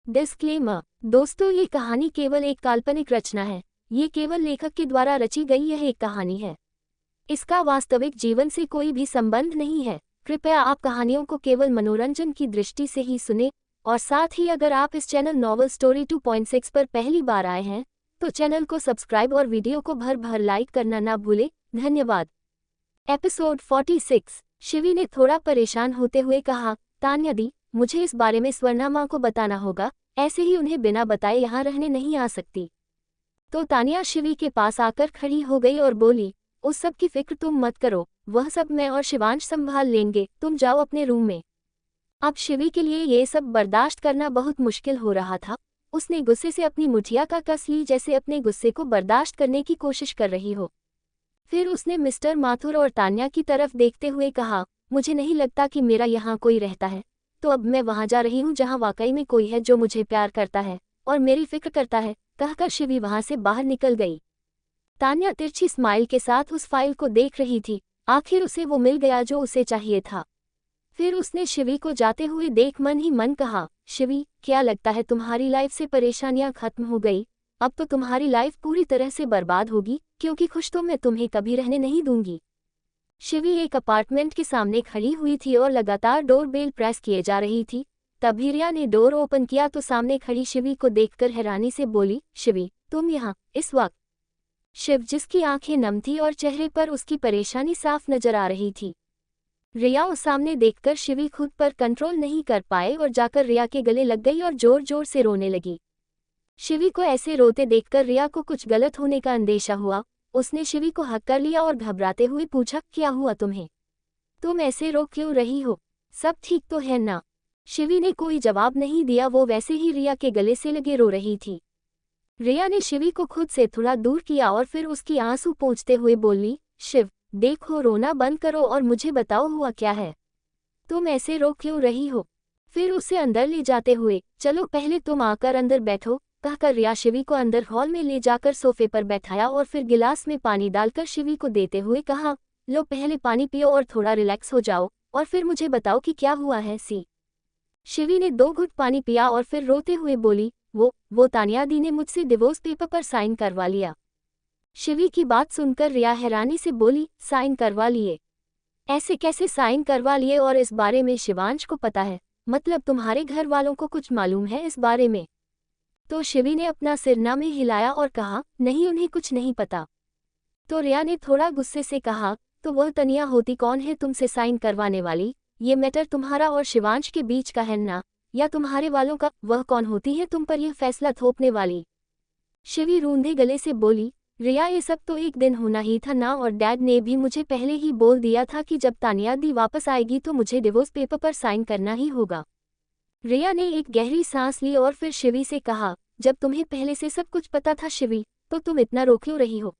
Disclaimer. दोस्तों, ये कहानी केवल एक काल्पनिक रचना है। ये केवल लेखक के द्वारा रची गई यह एक कहानी है। इसका वास्तविक जीवन से कोई भी संबंध नहीं है। कृपया आप कहानियों को केवल मनोरंजन की दृष्टि से ही सुने, और साथ ही अगर आप इस चैनल नॉवल स्टोरी 2.6 पर पहली बार आए हैं तो चैनल को सब्सक्राइब और वीडियो को भर भर लाइक करना ना भूलें। धन्यवाद। एपिसोड 46। शिवी ने थोड़ा परेशान होते हुए कहा, तान्या दी, मुझे इस बारे में स्वर्णा माँ को बताना होगा। ऐसे ही उन्हें बिना बताए यहाँ रहने नहीं आ सकती। तो तान्या शिवी के पास आकर खड़ी हो गई और बोली, उस सब की फिक्र तुम मत करो, वह सब मैं और शिवांश संभाल लेंगे, तुम जाओ अपने रूम में। अब शिवी के लिए ये सब बर्दाश्त करना बहुत मुश्किल हो रहा था। उसने गुस्से से अपनी मुठिया का कस ली, जैसे अपने गुस्से को बर्दाश्त करने की कोशिश कर रही हो। फिर उसने मिस्टर माथुर और तान्या की तरफ देखते हुए कहा, मुझे नहीं लगता कि मेरा यहाँ कोई रहता है, तो अब मैं वहाँ जा रही हूँ जहाँ वाकई में कोई है जो मुझे प्यार करता है और मेरी फिक्र करता है, कहकर शिवी वहाँ से बाहर निकल गई। तान्या तिरछी स्माइल के साथ उस फाइल को देख रही थी। आखिर उसे वो मिल गया जो उसे चाहिए था। फिर उसने शिवी को जाते हुए देख मन ही मन कहा, शिवी, क्या लगता है तुम्हारी लाइफ से परेशानियां खत्म हो गई? अब तो तुम्हारी लाइफ पूरी तरह से बर्बाद होगी, क्योंकि खुश तो मैं तुम्हें कभी रहने नहीं दूंगी। शिवी एक अपार्टमेंट के सामने खड़ी हुई थी और लगातार डोर बेल प्रेस किए जा रही थी। तभी रिया ने डोर ओपन किया तो सामने खड़ी शिवी को देखकर हैरानी से बोली, शिवी, तुम यहाँ इस वक्त? शिव, जिसकी आंखें नम थी और चेहरे पर उसकी परेशानी साफ नजर आ रही थी। रिया उस सामने देखकर शिवी खुद पर कंट्रोल नहीं कर पाए और जाकर रिया के गले लग गई और जोर जोर से रोने लगी। शिवी को ऐसे रोते देखकर रिया को कुछ गलत होने का अंदेशा हुआ। उसने शिवी को हक कर लिया और घबराते हुए पूछा, क्या हुआ तुम्हें? तुम ऐसे रो क्यों रही हो? सब ठीक तो है ना? शिवी ने कोई जवाब नहीं दिया, वो वैसे ही रिया के गले से लगे रो रही थी। रिया ने शिवी को खुद से थोड़ा दूर किया और फिर उसकी आंसू पोंछते हुए बोली, शिव, देखो, रोना बंद करो और मुझे बताओ हुआ क्या है? तुम ऐसे रो क्यों रही हो? फिर उसे अंदर ले जाते हुए, चलो पहले तुम आकर अंदर बैठो, कहकर रिया शिवी को अंदर हॉल में ले जाकर सोफे पर बैठाया और फिर गिलास में पानी डालकर शिवी को देते हुए कहा, लो पहले पानी पियो और थोड़ा रिलैक्स हो जाओ, और फिर मुझे बताओ कि क्या हुआ है। शिवी ने 2 घुट पानी पिया और फिर रोते हुए बोली, वो तान्या दी ने मुझसे डिवोर्स पेपर पर साइन करवा लिया। शिवी की बात सुनकर रिया हैरानी से बोली, साइन करवा लिए? ऐसे कैसे साइन करवा लिए? और इस बारे में शिवांश को पता है? मतलब तुम्हारे घर वालों को कुछ मालूम है इस बारे में? तो शिवी ने अपना सिरना में हिलाया और कहा, नहीं, उन्हें कुछ नहीं पता। तो रिया ने थोड़ा गुस्से से कहा, तो वह तनिया होती कौन है तुमसे साइन करवाने वाली? ये मैटर तुम्हारा और शिवांश के बीच का है ना, या तुम्हारे वालों का? वह कौन होती है तुम पर यह फैसला थोपने वाली? शिवी रूंधे गले से बोली, रिया, ये सब तो एक दिन होना ही था ना, और डैड ने भी मुझे पहले ही बोल दिया था कि जब तान्या दी वापस आएगी तो मुझे डिवोर्स पेपर पर साइन करना ही होगा। रिया ने एक गहरी सांस ली और फिर शिवी से कहा, जब तुम्हें पहले से सब कुछ पता था शिवी, तो तुम इतना रो क्यों रही हो?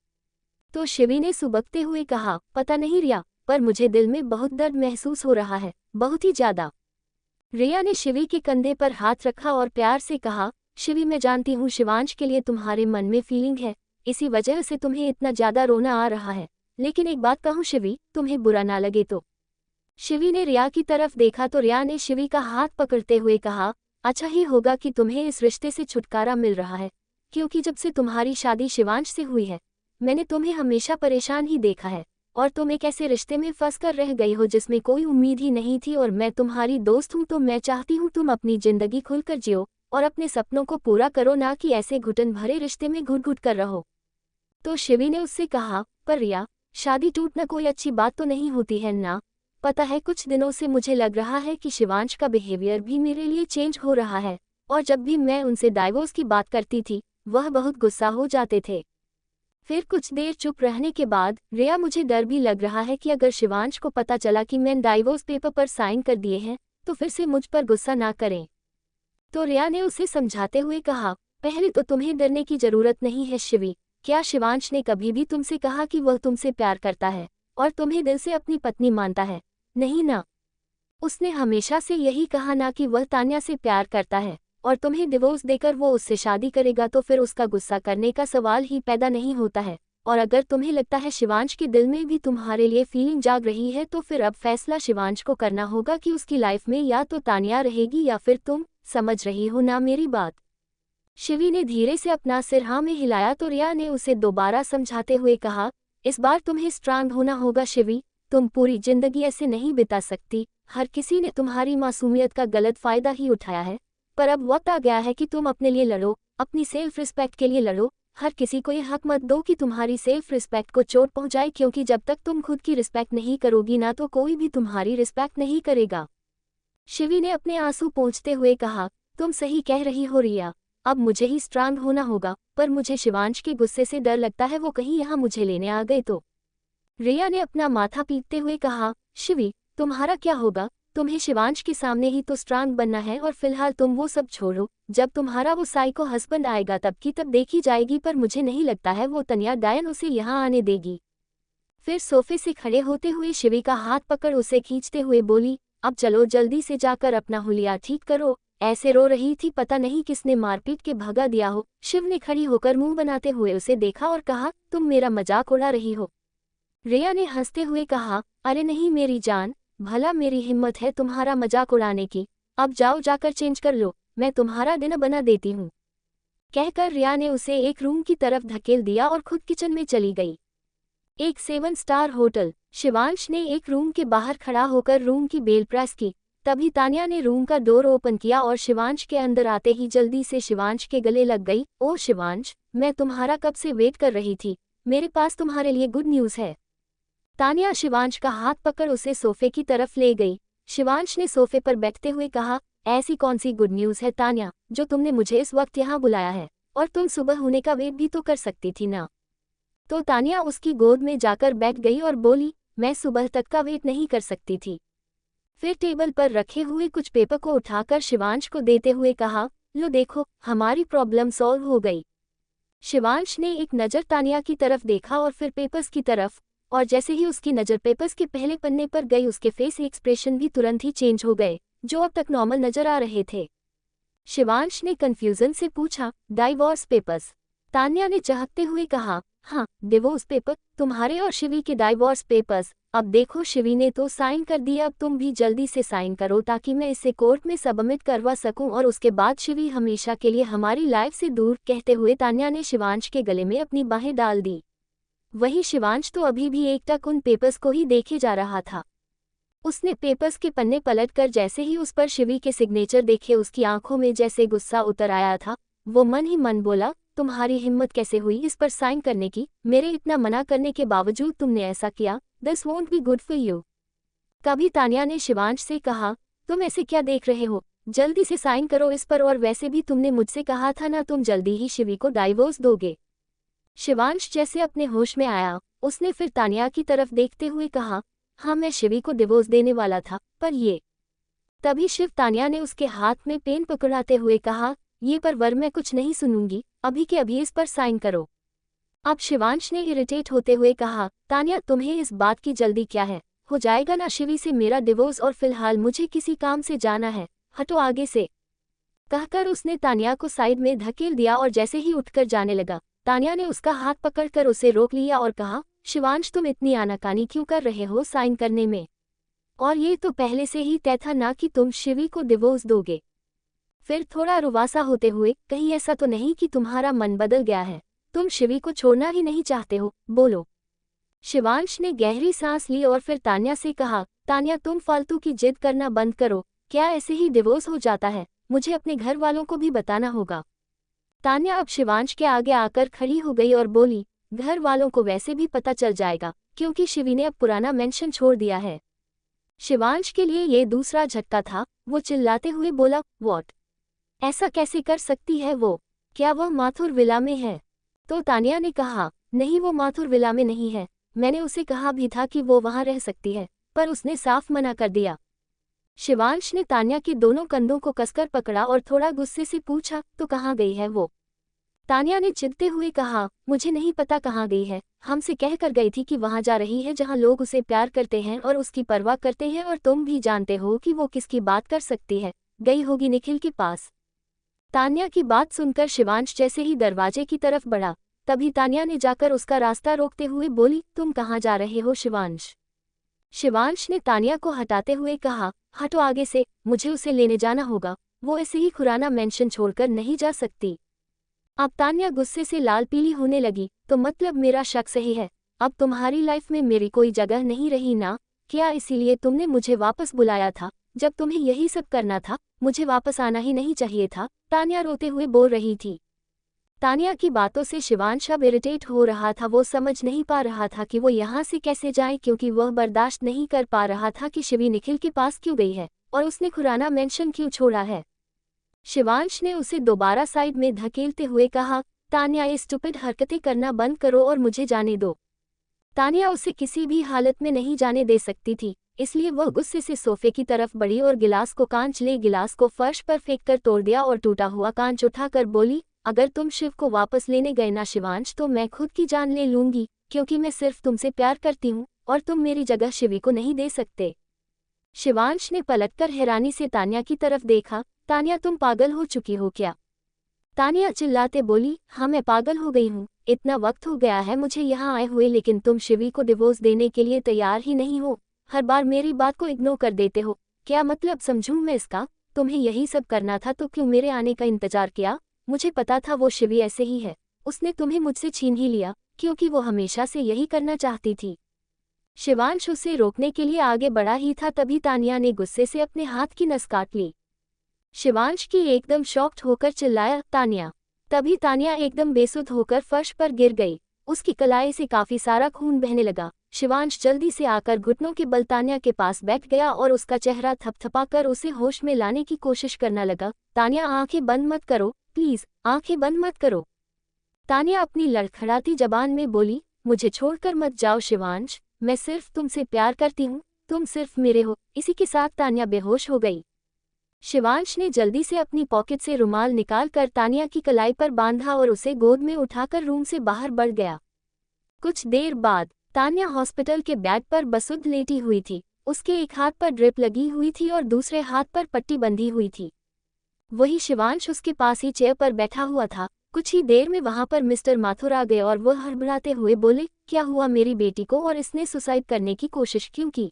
तो शिवी ने सुबकते हुए कहा, पता नहीं रिया, पर मुझे दिल में बहुत दर्द महसूस हो रहा है, बहुत ही ज्यादा। रिया ने शिवी के कंधे पर हाथ रखा और प्यार से कहा, शिवी, मैं जानती हूँ शिवांश के लिए तुम्हारे मन में फीलिंग है, इसी वजह से तुम्हें इतना ज्यादा रोना आ रहा है, लेकिन एक बात कहूँ शिवी, तुम्हें बुरा ना लगे तो? शिवी ने रिया की तरफ देखा तो रिया ने शिवी का हाथ पकड़ते हुए कहा, अच्छा ही होगा कि तुम्हें इस रिश्ते से छुटकारा मिल रहा है, क्योंकि जब से तुम्हारी शादी शिवांश से हुई है मैंने तुम्हें हमेशा परेशान ही देखा है, और तुम एक ऐसे रिश्ते में फंस कर रह गई हो जिसमें कोई उम्मीद ही नहीं थी, और मैं तुम्हारी दोस्त हूँ तो मैं चाहती हूँ तुम अपनी जिंदगी खुलकर जियो और अपने सपनों को पूरा करो, ना कि ऐसे घुटन भरे रिश्ते में घुट घुट कर रहो। तो शिवी ने उससे कहा, पर रिया, शादी टूटना कोई अच्छी बात तो नहीं होती है ना? पता है, कुछ दिनों से मुझे लग रहा है कि शिवांश का बिहेवियर भी मेरे लिए चेंज हो रहा है, और जब भी मैं उनसे डाइवोर्स की बात करती थी वह बहुत गुस्सा हो जाते थे। फिर कुछ देर चुप रहने के बाद, रिया, मुझे डर भी लग रहा है कि अगर शिवांश को पता चला कि मैं डाइवोर्स पेपर पर साइन कर दिए हैं तो फिर से मुझ पर गुस्सा ना करें। तो रिया ने उसे समझाते हुए कहा, पहले तो तुम्हें डरने की जरूरत नहीं है शिवी, क्या शिवांश ने कभी भी तुमसे कहा कि वह तुमसे प्यार करता है और तुम्हें दिल से अपनी पत्नी मानता है? नहीं ना? उसने हमेशा से यही कहा ना कि वह तान्या से प्यार करता है, और तुम्हें डिवोर्स देकर वो उससे शादी करेगा तो फिर उसका गुस्सा करने का सवाल ही पैदा नहीं होता है। और अगर तुम्हें लगता है शिवांश के दिल में भी तुम्हारे लिए फीलिंग जाग रही है तो फिर अब फैसला शिवांश को करना होगा कि उसकी लाइफ में या तो तान्या रहेगी या फिर तुम। समझ रही हो ना मेरी बात? शिवी ने धीरे से अपना सिर हाँ में हिलाया तो रिया ने उसे दोबारा समझाते हुए कहा, इस बार तुम्हें स्ट्रांग होना होगा शिवी, तुम पूरी जिंदगी ऐसे नहीं बिता सकती। हर किसी ने तुम्हारी मासूमियत का गलत फायदा ही उठाया है, पर अब वक्त आ गया है कि तुम अपने लिए लड़ो, अपनी सेल्फ रिस्पेक्ट के लिए लड़ो। हर किसी को यह हक मत दो कि तुम्हारी सेल्फ रिस्पेक्ट को चोट पहुंचाए, क्योंकि जब तक तुम खुद की रिस्पेक्ट नहीं करोगी ना तो कोई भी तुम्हारी रिस्पेक्ट नहीं करेगा। शिवी ने अपने आंसू पोंछते हुए कहा, तुम सही कह रही हो रिया, अब मुझे ही स्ट्रांग होना होगा, पर मुझे शिवांश के गुस्से से डर लगता है, वो कहीं यहाँ मुझे लेने आ गए तो। रिया ने अपना माथा पीटते हुए कहा, शिवी तुम्हारा क्या होगा, तुम्हें शिवांश के सामने ही तो स्ट्रांग बनना है, और फिलहाल तुम वो सब छोड़ो, जब तुम्हारा वो साइको हस्बैंड आएगा तब की तब देखी जाएगी, पर मुझे नहीं लगता है वो तन्या डायन उसे यहाँ आने देगी। फिर सोफे से खड़े होते हुए शिवी का हाथ पकड़ उसे खींचते हुए बोली, अब चलो जल्दी से जाकर अपना हुलिया ठीक करो, ऐसे रो रही थी पता नहीं किसने मारपीट के भगा दिया हो। शिव ने खड़ी होकर मुंह बनाते हुए उसे देखा और कहा, तुम मेरा मजाक उड़ा रही हो? रिया ने हंसते हुए कहा, अरे नहीं मेरी जान, भला मेरी हिम्मत है तुम्हारा मजाक उड़ाने की, अब जाओ जाकर चेंज कर लो, मैं तुम्हारा डिनर बना देती हूँ। कहकर रिया ने उसे एक रूम की तरफ धकेल दिया और खुद किचन में चली गई। एक 7 स्टार होटल। शिवांश ने एक रूम के बाहर खड़ा होकर रूम की बेल प्रेस की, तभी तान्या ने रूम का डोर ओपन किया और शिवांश के अंदर आते ही जल्दी से शिवांश के गले लग गई। ओ शिवांश, मैं तुम्हारा कब से वेट कर रही थी, मेरे पास तुम्हारे लिए गुड न्यूज़ है। तान्या शिवांश का हाथ पकड़ उसे सोफे की तरफ ले गई। शिवांश ने सोफे पर बैठते हुए कहा, ऐसी कौन सी गुड न्यूज़ है तान्या, जो तुमने मुझे इस वक्त यहाँ बुलाया है, और तुम सुबह होने का वेट भी तो कर सकती थी ना। तो तान्या उसकी गोद में जाकर बैठ गई और बोली, मैं सुबह तक का वेट नहीं कर सकती थी। फिर टेबल पर रखे हुए कुछ पेपर को उठाकर शिवांश को देते हुए कहा, लो देखो, हमारी प्रॉब्लम सॉल्व हो गई। शिवांश ने एक नज़र तान्या की तरफ देखा और फिर पेपर्स की तरफ, और जैसे ही उसकी नज़र पेपर्स के पहले पन्ने पर गई उसके फेस एक्सप्रेशन भी तुरंत ही चेंज हो गए, जो अब तक नॉर्मल नजर आ रहे थे। शिवांश ने कंफ्यूजन से पूछा, डाइवोर्स पेपर्स? तान्या ने चहकते हुए कहा, हाँ डिवोर्स पेपर, तुम्हारे और शिवी के डाइवोर्स पेपर्स। अब देखो शिवी ने तो साइन कर दिया, अब तुम भी जल्दी से साइन करो ताकि मैं इसे कोर्ट में सबमिट करवा सकूं, और उसके बाद शिवी हमेशा के लिए हमारी लाइफ से दूर। कहते हुए तान्या ने शिवांश के गले में अपनी बाहें डाल दी। वही शिवांश तो अभी भी एकटक उन पेपर्स को ही देखे जा रहा था। उसने पेपर्स के पन्ने पलटकर जैसे ही उस पर शिवी के सिग्नेचर देखे उसकी आंखों में जैसे गुस्सा उतर आया था। वो मन ही मन बोला, तुम्हारी हिम्मत कैसे हुई इस पर साइन करने की, मेरे इतना मना करने के बावजूद तुमने ऐसा किया, this won't be good for you. कभी तान्या ने शिवांश से कहा, तुम ऐसे क्या देख रहे हो, जल्दी से साइन करो इस पर, और वैसे भी तुमने मुझसे कहा था ना तुम जल्दी ही शिवी को डाइवोर्स दोगे। शिवांश जैसे अपने होश में आया, उसने फिर तान्या की तरफ देखते हुए कहा, हाँ मैं शिवी को डिवोर्स देने वाला था, पर ये। तभी शिव तान्या ने उसके हाथ में पेन पकड़ाते हुए कहा, ये पर मैं कुछ नहीं सुनूंगी, अभी के अभी इस पर साइन करो। अब शिवांश ने इरिटेट होते हुए कहा, तान्या तुम्हें इस बात की जल्दी क्या है, हो जाएगा ना शिवी से मेरा डिवोर्स, और फिलहाल मुझे किसी काम से जाना है, हटो आगे से। कहकर उसने तान्या को साइड में धकेल दिया और जैसे ही उठकर जाने लगा, तान्या ने उसका हाथ पकड़कर उसे रोक लिया और कहा, शिवांश तुम इतनी आनाकानी क्यों कर रहे हो साइन करने में, और ये तो पहले से ही तय था ना कि तुम शिवी को डिवोर्स दोगे। फिर थोड़ा रुवासा होते हुए, कहीं ऐसा तो नहीं कि तुम्हारा मन बदल गया है, तुम शिवी को छोड़ना ही नहीं चाहते हो, बोलो। शिवांश ने गहरी सांस ली और फिर तान्या से कहा, तान्या तुम फालतू की जिद करना बंद करो, क्या ऐसे ही डिवोर्स हो जाता है, मुझे अपने घर वालों को भी बताना होगा। तान्या अब शिवांश के आगे आकर खड़ी हो गई और बोली, घर वालों को वैसे भी पता चल जाएगा, क्योंकि शिवी ने अब पुराना मेंशन छोड़ दिया है। शिवांश के लिए ये दूसरा झटका था। वो चिल्लाते हुए बोला, व्हाट, ऐसा कैसे कर सकती है वो, क्या वह माथुर विला में है? तो तान्या ने कहा, नहीं वो माथुर विला में नहीं है, मैंने उसे कहा भी था कि वो वहां रह सकती है, पर उसने साफ मना कर दिया। शिवांश ने तान्या के दोनों कंधों को कसकर पकड़ा और थोड़ा गुस्से से पूछा, तो कहाँ गई है वो? तान्या ने चिढ़ते हुए कहा, मुझे नहीं पता कहाँ गई है, हमसे कह कर गई थी कि वहां जा रही है जहां लोग उसे प्यार करते हैं और उसकी परवाह करते हैं, और तुम भी जानते हो कि वो किसकी बात कर सकती है, गई होगी निखिल के पास। तान्या की बात सुनकर शिवांश जैसे ही दरवाजे की तरफ बढ़ा, तभी तान्या ने जाकर उसका रास्ता रोकते हुए बोली, तुम कहाँ जा रहे हो शिवांश? शिवांश ने तान्या को हटाते हुए कहा, हटो आगे से, मुझे उसे लेने जाना होगा, वो ऐसे ही खुराना मेंशन छोड़कर नहीं जा सकती। अब तान्या गुस्से से लाल पीली होने लगी। तो मतलब मेरा शक सही है, अब तुम्हारी लाइफ में मेरी कोई जगह नहीं रही ना? क्या इसीलिए तुमने मुझे वापस बुलाया था? जब तुम्हें यही सब करना था, मुझे वापस आना ही नहीं चाहिए था, तान्या रोते हुए बोल रही थी। तान्या की बातों से शिवांश अब इरिटेट हो रहा था। वो समझ नहीं पा रहा था कि वो यहाँ से कैसे जाए, क्योंकि वह बर्दाश्त नहीं कर पा रहा था कि शिवी निखिल के पास क्यों गई है और उसने खुराना मेंशन क्यों छोड़ा है। शिवांश ने उसे दोबारा साइड में धकेलते हुए कहा, तान्या ये स्टूपिड हरकतें करना बंद करो और मुझे जाने दो। तान्या उसे किसी भी हालत में नहीं जाने दे सकती थी, इसलिए वह गुस्से से सोफे की तरफ बढ़ी और गिलास को कांच ले गिलास को फर्श पर फेंककर तोड़ दिया और टूटा हुआ कांच उठाकर बोली, अगर तुम शिव को वापस लेने गए ना शिवांश, तो मैं खुद की जान ले लूंगी, क्योंकि मैं सिर्फ तुमसे प्यार करती हूँ और तुम मेरी जगह शिवी को नहीं दे सकते। शिवांश ने पलटकर हैरानी से तान्या की तरफ देखा। तान्या तुम पागल हो चुकी हो क्या? तान्या चिल्लाते बोली, हाँ मैं पागल हो गई हूँ, इतना वक्त हो गया है मुझे यहाँ आए हुए, लेकिन तुम शिवी को डिवोर्स देने के लिए तैयार ही नहीं हो। हर बार मेरी बात को इग्नोर कर देते हो। क्या मतलब समझूं मैं इसका? तुम्हें यही सब करना था तो क्यों मेरे आने का इंतजार किया? मुझे पता था वो शिवी ऐसे ही है, उसने तुम्हें मुझसे छीन ही लिया, क्योंकि वो हमेशा से यही करना चाहती थी। शिवांश उसे रोकने के लिए आगे बढ़ा ही था, तभी तान्या ने गुस्से से अपने हाथ की नस काट ली। शिवांश की एकदम शॉक्ड होकर चिल्लाया, तान्या। तभी तान्या एकदम बेसुध होकर फर्श पर गिर गई। उसकी कलाई से काफी सारा खून बहने लगा। शिवांश जल्दी से आकर घुटनों के बल तान्या के पास बैठ गया और उसका चेहरा थपथपाकर उसे होश में लाने की कोशिश करना लगा। तान्या आंखें बंद मत करो, प्लीज आंखें बंद मत करो। तान्या अपनी लड़खड़ाती जबान में बोली, मुझे छोड़कर मत जाओ शिवांश, मैं सिर्फ तुमसे प्यार करती हूँ, तुम सिर्फ मेरे हो। इसी के साथ तान्या बेहोश हो गई। शिवांश ने जल्दी से अपनी पॉकेट से रुमाल निकालकर तान्या की कलाई पर बांधा और उसे गोद में उठाकर रूम से बाहर बढ़ गया। कुछ देर बाद तान्या हॉस्पिटल के बेड पर बसुध लेटी हुई थी। उसके एक हाथ पर ड्रिप लगी हुई थी और दूसरे हाथ पर पट्टी बंधी हुई थी। वही शिवांश उसके पास ही चेयर पर बैठा हुआ था। कुछ ही देर में वहां पर मिस्टर माथुर आ गए और वह हड़बड़ाते हुए बोले, क्या हुआ मेरी बेटी को, और इसने सुसाइड करने की कोशिश क्यों की?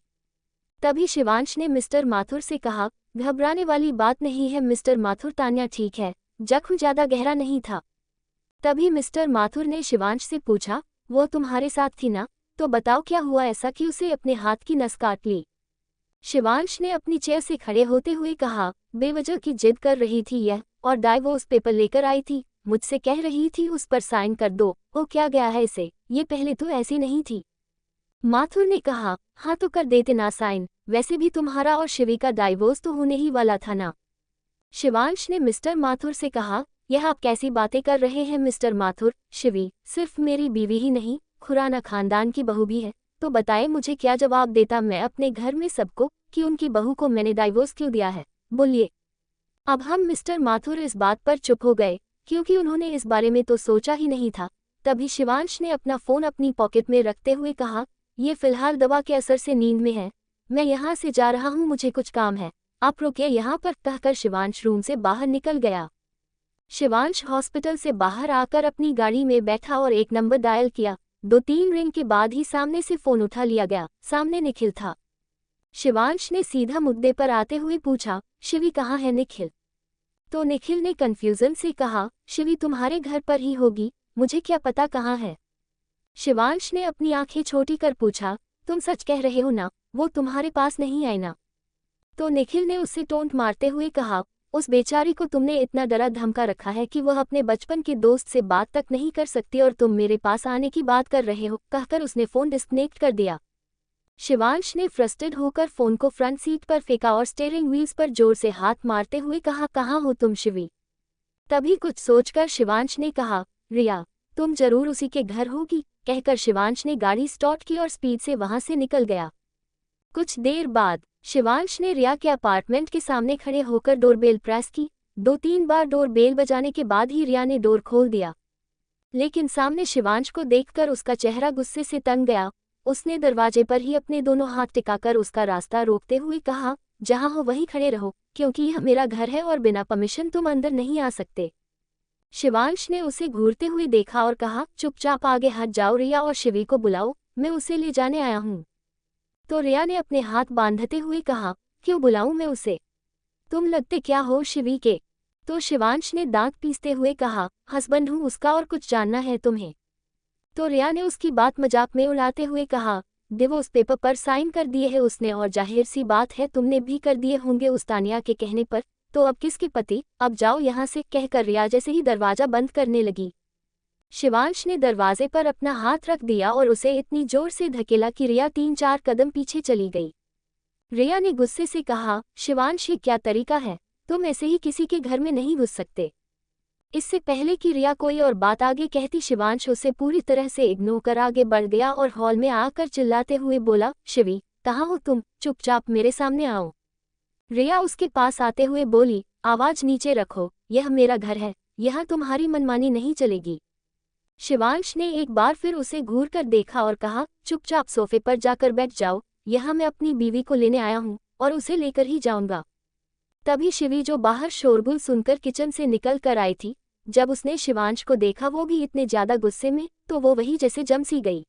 तभी शिवांश ने मिस्टर माथुर से कहा, घबराने वाली बात नहीं है मिस्टर माथुर, तान्या ठीक है, जख्म ज्यादा गहरा नहीं था। तभी मिस्टर माथुर ने शिवांश से पूछा, वो तुम्हारे साथ थी ना, तो बताओ क्या हुआ ऐसा कि उसे अपने हाथ की नस काट ली? शिवांश ने अपनी चेयर से खड़े होते हुए कहा, बेवजह की जिद कर रही थी यह, और डाइवोर्स पेपर लेकर आई थी, मुझसे कह रही थी उस पर साइन कर दो। ओ क्या गया है इसे, ये पहले तो ऐसी नहीं थी। माथुर ने कहा, हाँ तो कर देते ना साइन, वैसे भी तुम्हारा और शिवी का डाइवोर्स तो होने ही वाला था ना। शिवांश ने मिस्टर माथुर से कहा, यह आप कैसी बातें कर रहे हैं मिस्टर माथुर, शिवी सिर्फ मेरी बीवी ही नहीं, खुराना खानदान की बहू भी है, तो बताए मुझे क्या जवाब देता मैं अपने घर में सबको कि उनकी बहू को मैंने डाइवोर्स क्यों दिया है, बोलिए। अब हम मिस्टर माथुर इस बात पर चुप हो गए, क्योंकि उन्होंने इस बारे में तो सोचा ही नहीं था। तभी शिवांश ने अपना फोन अपनी पॉकेट में रखते हुए कहा, ये फिलहाल दवा के असर से नींद में है, मैं यहाँ से जा रहा हूँ, मुझे कुछ काम है, आप रुकिए यहाँ पर, कहकर शिवांश रूम से बाहर निकल गया। शिवांश हॉस्पिटल से बाहर आकर अपनी गाड़ी में बैठा और एक नंबर डायल किया। 2-3 रिंग के बाद ही सामने से फोन उठा लिया गया। सामने निखिल था। शिवांश ने सीधा मुद्दे पर आते हुए पूछा, शिवी कहाँ है निखिल? तो निखिल ने कंफ्यूजन से कहा, शिवी तुम्हारे घर पर ही होगी, मुझे क्या पता कहाँ है। शिवांश ने अपनी आंखें छोटी कर पूछा, तुम सच कह रहे हो ना, वो तुम्हारे पास नहीं आई ना? तो निखिल ने उससे टोंट मारते हुए कहा, उस बेचारी को तुमने इतना डरा धमका रखा है कि वह अपने बचपन के दोस्त से बात तक नहीं कर सकती और तुम मेरे पास आने की बात कर रहे हो, कहकर उसने फोन डिस्कनेक्ट कर दिया। शिवांश ने फ्रस्ट्रेटेड होकर फोन को फ्रंट सीट पर फेंका और स्टीयरिंग व्हील्स पर जोर से हाथ मारते हुए कहा, कहाँ हो तुम शिवी? तभी कुछ सोचकर शिवांश ने कहा, रिया, तुम जरूर उसी के घर होगी, कहकर शिवांश ने गाड़ी स्टार्ट की और स्पीड से वहां से निकल गया। कुछ देर बाद शिवांश ने रिया के अपार्टमेंट के सामने खड़े होकर डोरबेल प्रेस की। 2-3 बार डोरबेल बजाने के बाद ही रिया ने डोर खोल दिया, लेकिन सामने शिवांश को देखकर उसका चेहरा गुस्से से तंग गया। उसने दरवाजे पर ही अपने दोनों हाथ टिकाकर उसका रास्ता रोकते हुए कहा, जहां हो वहीं खड़े रहो, क्योंकि यह मेरा घर है और बिना परमिशन तुम अंदर नहीं आ सकते। शिवांश ने उसे घूरते हुए देखा और कहा, चुपचाप आगे हट जाओ रिया और शिवी को बुलाओ, मैं उसे ले जाने आया हूँ। तो रिया ने अपने हाथ बांधते हुए कहा, क्यों बुलाऊं मैं उसे? तुम लगते क्या हो शिवी के? तो शिवांश ने दांत पीसते हुए कहा, हस्बैंड हूँ उसका और कुछ जानना है तुम्हें? तो रिया ने उसकी बात मजाक में उड़ाते हुए कहा, डिवोर्स पेपर पर साइन कर दिए है उसने और जाहिर सी बात है तुमने भी कर दिए होंगे उस तानिया के कहने पर, तो अब किसके पति, अब जाओ यहाँ से, कहकर रिया जैसे ही दरवाजा बंद करने लगी, शिवांश ने दरवाजे पर अपना हाथ रख दिया और उसे इतनी जोर से धकेला कि रिया 3-4 कदम पीछे चली गई। रिया ने गुस्से से कहा, शिवांश ये क्या तरीका है, तुम ऐसे ही किसी के घर में नहीं घुस सकते। इससे पहले कि रिया कोई और बात आगे कहती शिवांश उसे पूरी तरह से इग्नोर कर आगे बढ़ गया और हॉल में आकर चिल्लाते हुए बोला, शिवी कहाँ हो तुम, चुपचाप मेरे सामने आओ। रिया उसके पास आते हुए बोली, आवाज नीचे रखो, यह मेरा घर है, यहाँ तुम्हारी मनमानी नहीं चलेगी। शिवांश ने एक बार फिर उसे घूर कर देखा और कहा, चुपचाप सोफे पर जाकर बैठ जाओ, यहाँ मैं अपनी बीवी को लेने आया हूँ और उसे लेकर ही जाऊंगा। तभी शिवी जो बाहर शोरगुल सुनकर किचन से निकल कर आई थी, जब उसने शिवांश को देखा वो भी इतने ज्यादा गुस्से में, तो वो वही जैसे जम सी गई।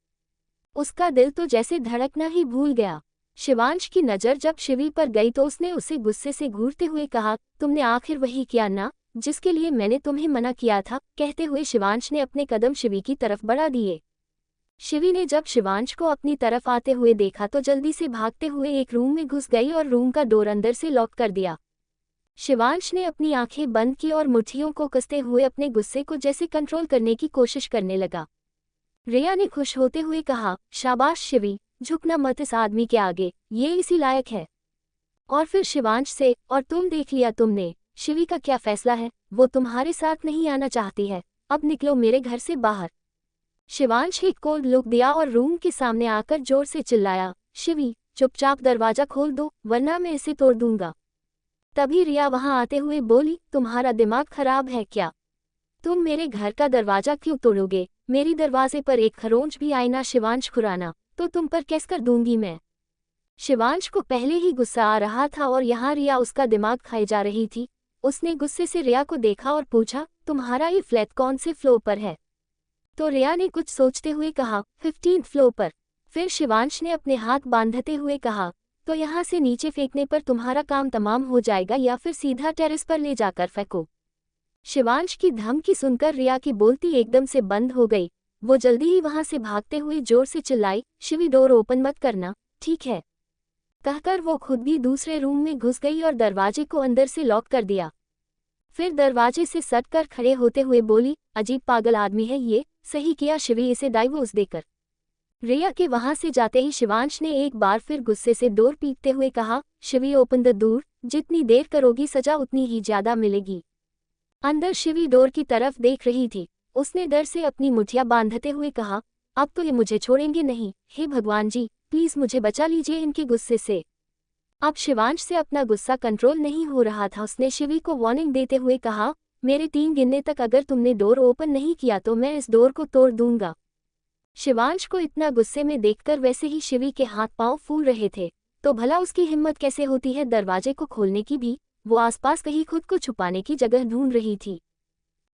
उसका दिल तो जैसे धड़कना ही भूल गया। शिवांश की नज़र जब शिवी पर गई तो उसने उसे गुस्से से घूरते हुए कहा, तुमने आखिर वही किया ना जिसके लिए मैंने तुम्हें मना किया था। कहते हुए शिवांश ने अपने कदम शिवी की तरफ बढ़ा दिए। शिवी ने जब शिवांश को अपनी तरफ आते हुए देखा तो जल्दी से भागते हुए एक रूम में घुस गई और रूम का डोर अंदर से लॉक कर दिया। शिवांश ने अपनी आंखें बंद की और मुट्ठियों को कसते हुए अपने गुस्से को जैसे कंट्रोल करने की कोशिश करने लगा। रिया ने खुश होते हुए कहा, शाबाश शिवी, झुकना मत इस आदमी के आगे, ये इसी लायक है। और फिर शिवांश से, और तुम देख लिया तुमने, शिवी का क्या फैसला है, वो तुम्हारे साथ नहीं आना चाहती है, अब निकलो मेरे घर से बाहर। शिवांश एक कोल्ड लुक दिया और रूम के सामने आकर जोर से चिल्लाया, शिवी चुपचाप दरवाजा खोल दो वरना मैं इसे तोड़ दूंगा। तभी रिया वहां आते हुए बोली, तुम्हारा दिमाग खराब है क्या? तुम मेरे घर का दरवाजा क्यों तोड़ोगे? मेरी दरवाजे पर एक खरोंच भी आए ना शिवांश खुराना, तो तुम पर कैस कर दूंगी मैं। शिवांश को पहले ही गुस्सा आ रहा था और यहाँ रिया उसका दिमाग खाई जा रही थी। उसने गुस्से से रिया को देखा और पूछा, तुम्हारा ये फ्लैट कौन से फ्लोर पर है? तो रिया ने कुछ सोचते हुए कहा, 15th फ्लोर पर। फिर शिवांश ने अपने हाथ बांधते हुए कहा, तो यहाँ से नीचे फेंकने पर तुम्हारा काम तमाम हो जाएगा या फिर सीधा टेरेस पर ले जाकर फेंको। शिवांश की धमकी सुनकर रिया की बोलती एकदम से बंद हो गई। वो जल्दी ही वहां से भागते हुए जोर से चिल्लाई, शिवी डोर ओपन मत करना, ठीक है? कहकर वो खुद भी दूसरे रूम में घुस गई और दरवाजे को अंदर से लॉक कर दिया। फिर दरवाजे से सट कर खड़े होते हुए बोली, अजीब पागल आदमी है ये, सही किया शिवी इसे डाइवोर्स देकर। रिया के वहां से जाते ही शिवांश ने एक बार फिर गुस्से से डोर पीटते हुए कहा, शिवी ओपन द डोर, जितनी देर करोगी सजा उतनी ही ज्यादा मिलेगी। अंदर शिवी डोर की तरफ देख रही थी। उसने डर से अपनी मुठिया बांधते हुए कहा, अब तो ये मुझे छोड़ेंगे नहीं, हे भगवान जी प्लीज मुझे बचा लीजिए इनके गुस्से से। अब शिवांश से अपना गुस्सा कंट्रोल नहीं हो रहा था। उसने शिवी को वार्निंग देते हुए कहा, मेरे 3 गिनने तक अगर तुमने डोर ओपन नहीं किया तो मैं इस डोर को तोड़ दूंगा। शिवांश को इतना गुस्से में देखकर वैसे ही शिवी के हाथ पांव फूल रहे थे, तो भला उसकी हिम्मत कैसे होती है दरवाजे को खोलने की भी। वो आसपास कहीं खुद को छुपाने की जगह ढूंढ रही थी।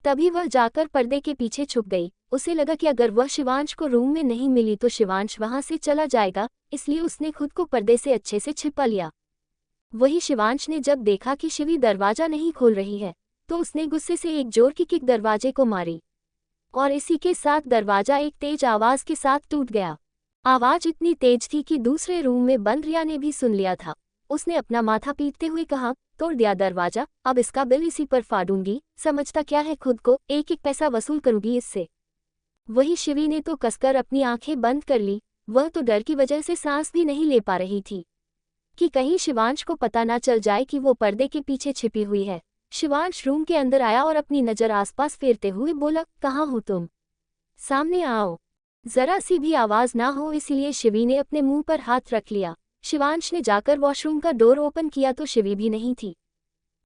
तभी वह जाकर पर्दे के पीछे छुप गई। उसे लगा कि अगर वह शिवांश को रूम में नहीं मिली तो शिवांश वहां से चला जाएगा, इसलिए उसने खुद को पर्दे से अच्छे से छिपा लिया। वही शिवांश ने जब देखा कि शिवी दरवाजा नहीं खोल रही है, तो उसने गुस्से से एक जोर की किक दरवाजे को मारी और इसी के साथ दरवाजा एक तेज आवाज के साथ टूट गया। आवाज इतनी तेज थी कि दूसरे रूम में बंद रिया ने भी सुन लिया था। उसने अपना माथा पीटते हुए कहा, तोड़ दिया दरवाजा, अब इसका बिल इसी पर फाड़ूंगी, समझता क्या है खुद को, एक एक पैसा वसूल करूंगी इससे। वही शिवी ने तो कसकर अपनी आंखें बंद कर ली। वह तो डर की वजह से सांस भी नहीं ले पा रही थी कि कहीं शिवांश को पता ना चल जाए कि वो पर्दे के पीछे छिपी हुई है। शिवांश रूम के अंदर आया और अपनी नज़र आसपास फेरते हुए बोला, कहाँ हो तुम? सामने आओ। जरा सी भी आवाज ना हो इसलिए शिवी ने अपने मुंह पर हाथ रख लिया। शिवांश ने जाकर वॉशरूम का डोर ओपन किया तो शिवी भी नहीं थी।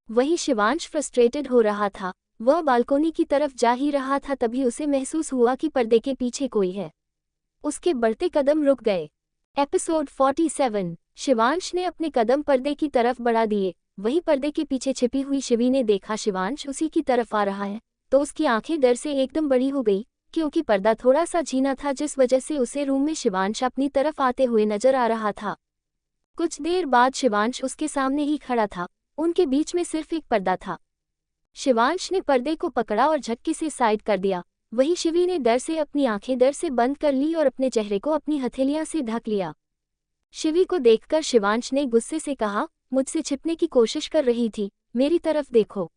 वही शिवांश फ्रस्ट्रेटेड हो रहा था। वह बालकोनी की तरफ जा ही रहा था तभी उसे महसूस हुआ कि पर्दे के पीछे कोई है। उसके बढ़ते कदम रुक गए। एपिसोड 47। शिवांश ने अपने कदम पर्दे की तरफ बढ़ा दिए। वही पर्दे के पीछे छिपी हुई शिवी ने देखा शिवांश उसी की तरफ आ रहा है, तो उसकी आंखें डर से एकदम बड़ी हो गई, क्योंकि पर्दा थोड़ा सा झीना था जिस वजह से उसे रूम में शिवांश अपनी तरफ आते हुए नजर आ रहा था। कुछ देर बाद शिवांश उसके सामने ही खड़ा था। उनके बीच में सिर्फ एक पर्दा था। शिवांश ने पर्दे को पकड़ा और झटके से साइड कर दिया। वहीं शिवी ने डर से अपनी आंखें डर से बंद कर ली और अपने चेहरे को अपनी हथेलियां से ढक लिया। शिवी को देखकर शिवांश ने गुस्से से कहा, मुझसे छिपने की कोशिश कर रही थी, मेरी तरफ देखो।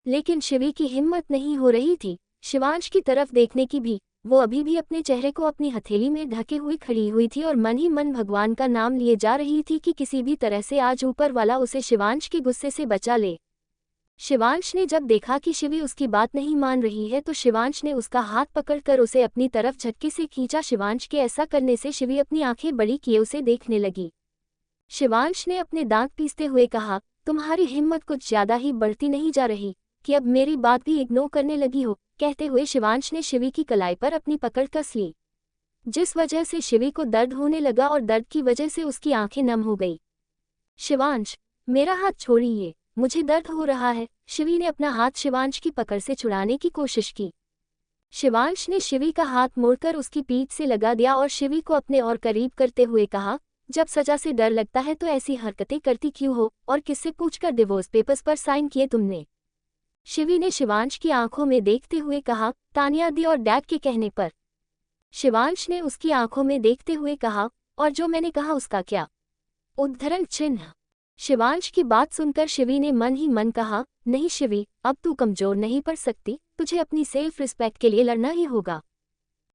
लेकिन शिवी की हिम्मत नहीं हो रही थी शिवांश की तरफ देखने की भी। वो अभी भी अपने चेहरे को अपनी हथेली में ढके हुए खड़ी हुई थी और मन ही मन भगवान का नाम लिए जा रही थी कि किसी भी तरह से आज ऊपर वाला उसे शिवांश के गुस्से से बचा ले। शिवांश ने जब देखा कि शिवी उसकी बात नहीं मान रही है तो शिवांश ने उसका हाथ पकड़कर उसे अपनी तरफ झटके से खींचा। शिवांश के ऐसा करने से शिवी अपनी आंखें बड़ी किए उसे देखने लगी। शिवांश ने अपने दांत पीसते हुए कहा, तुम्हारी हिम्मत कुछ ज्यादा ही बढ़ती नहीं जा रही कि अब मेरी बात भी इग्नोर करने लगी हो। कहते हुए शिवांश ने शिवी की कलाई पर अपनी पकड़ कस ली, जिस वजह से शिवी को दर्द होने लगा और दर्द की वजह से उसकी आंखें नम हो गई। शिवांश, मेरा हाथ छोड़िए, मुझे दर्द हो रहा है। शिवी ने अपना हाथ शिवांश की पकड़ से छुड़ाने की कोशिश की। शिवांश ने शिवी का हाथ मोड़कर उसकी पीठ से लगा दिया और शिवी को अपने और करीब करते हुए कहा, जब सजा से डर लगता है तो ऐसी हरकतें करती क्यों हो और किससे पूछकर डिवोर्स पेपर्स पर साइन किए तुमने? शिवी ने शिवांश की आंखों में देखते हुए कहा, तानिया दी और डैड के कहने पर। शिवांश ने उसकी आंखों में देखते हुए कहा, और जो मैंने कहा उसका क्या? उद्धरण चिन्ह। शिवांश की बात सुनकर शिवी ने मन ही मन कहा, नहीं शिवी, अब तू कमजोर नहीं पड़ सकती, तुझे अपनी सेल्फ रिस्पेक्ट के लिए लड़ना ही होगा।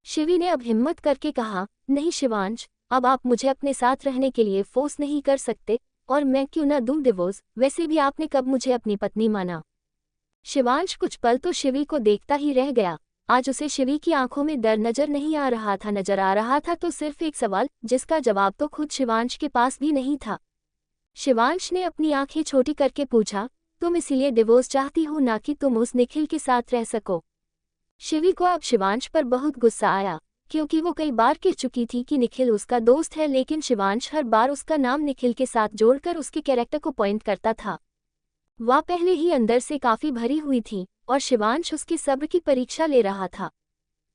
शिवी ने अब हिम्मत करके कहा, नहीं शिवांश, अब आप मुझे अपने साथ रहने के लिए फोर्स नहीं कर सकते और मैं क्यों न दूं डिवोर्स, वैसे भी आपने कब मुझे अपनी पत्नी माना? शिवांश कुछ पल तो शिवी को देखता ही रह गया। आज उसे शिवी की आंखों में डर नजर नहीं आ रहा था, नजर आ रहा था तो सिर्फ एक सवाल, जिसका जवाब तो खुद शिवांश के पास भी नहीं था। शिवांश ने अपनी आंखें छोटी करके पूछा, तुम इसीलिए डिवोर्स चाहती हो ना कि तुम उस निखिल के साथ रह सको? शिवी को अब शिवांश पर बहुत गुस्सा आया, क्योंकि वो कई बार कह चुकी थी कि निखिल उसका दोस्त है, लेकिन शिवांश हर बार उसका नाम निखिल के साथ जोड़कर उसके कैरेक्टर को पॉइंट करता था। वह पहले ही अंदर से काफी भरी हुई थी और शिवांश उसके सब्र की परीक्षा ले रहा था।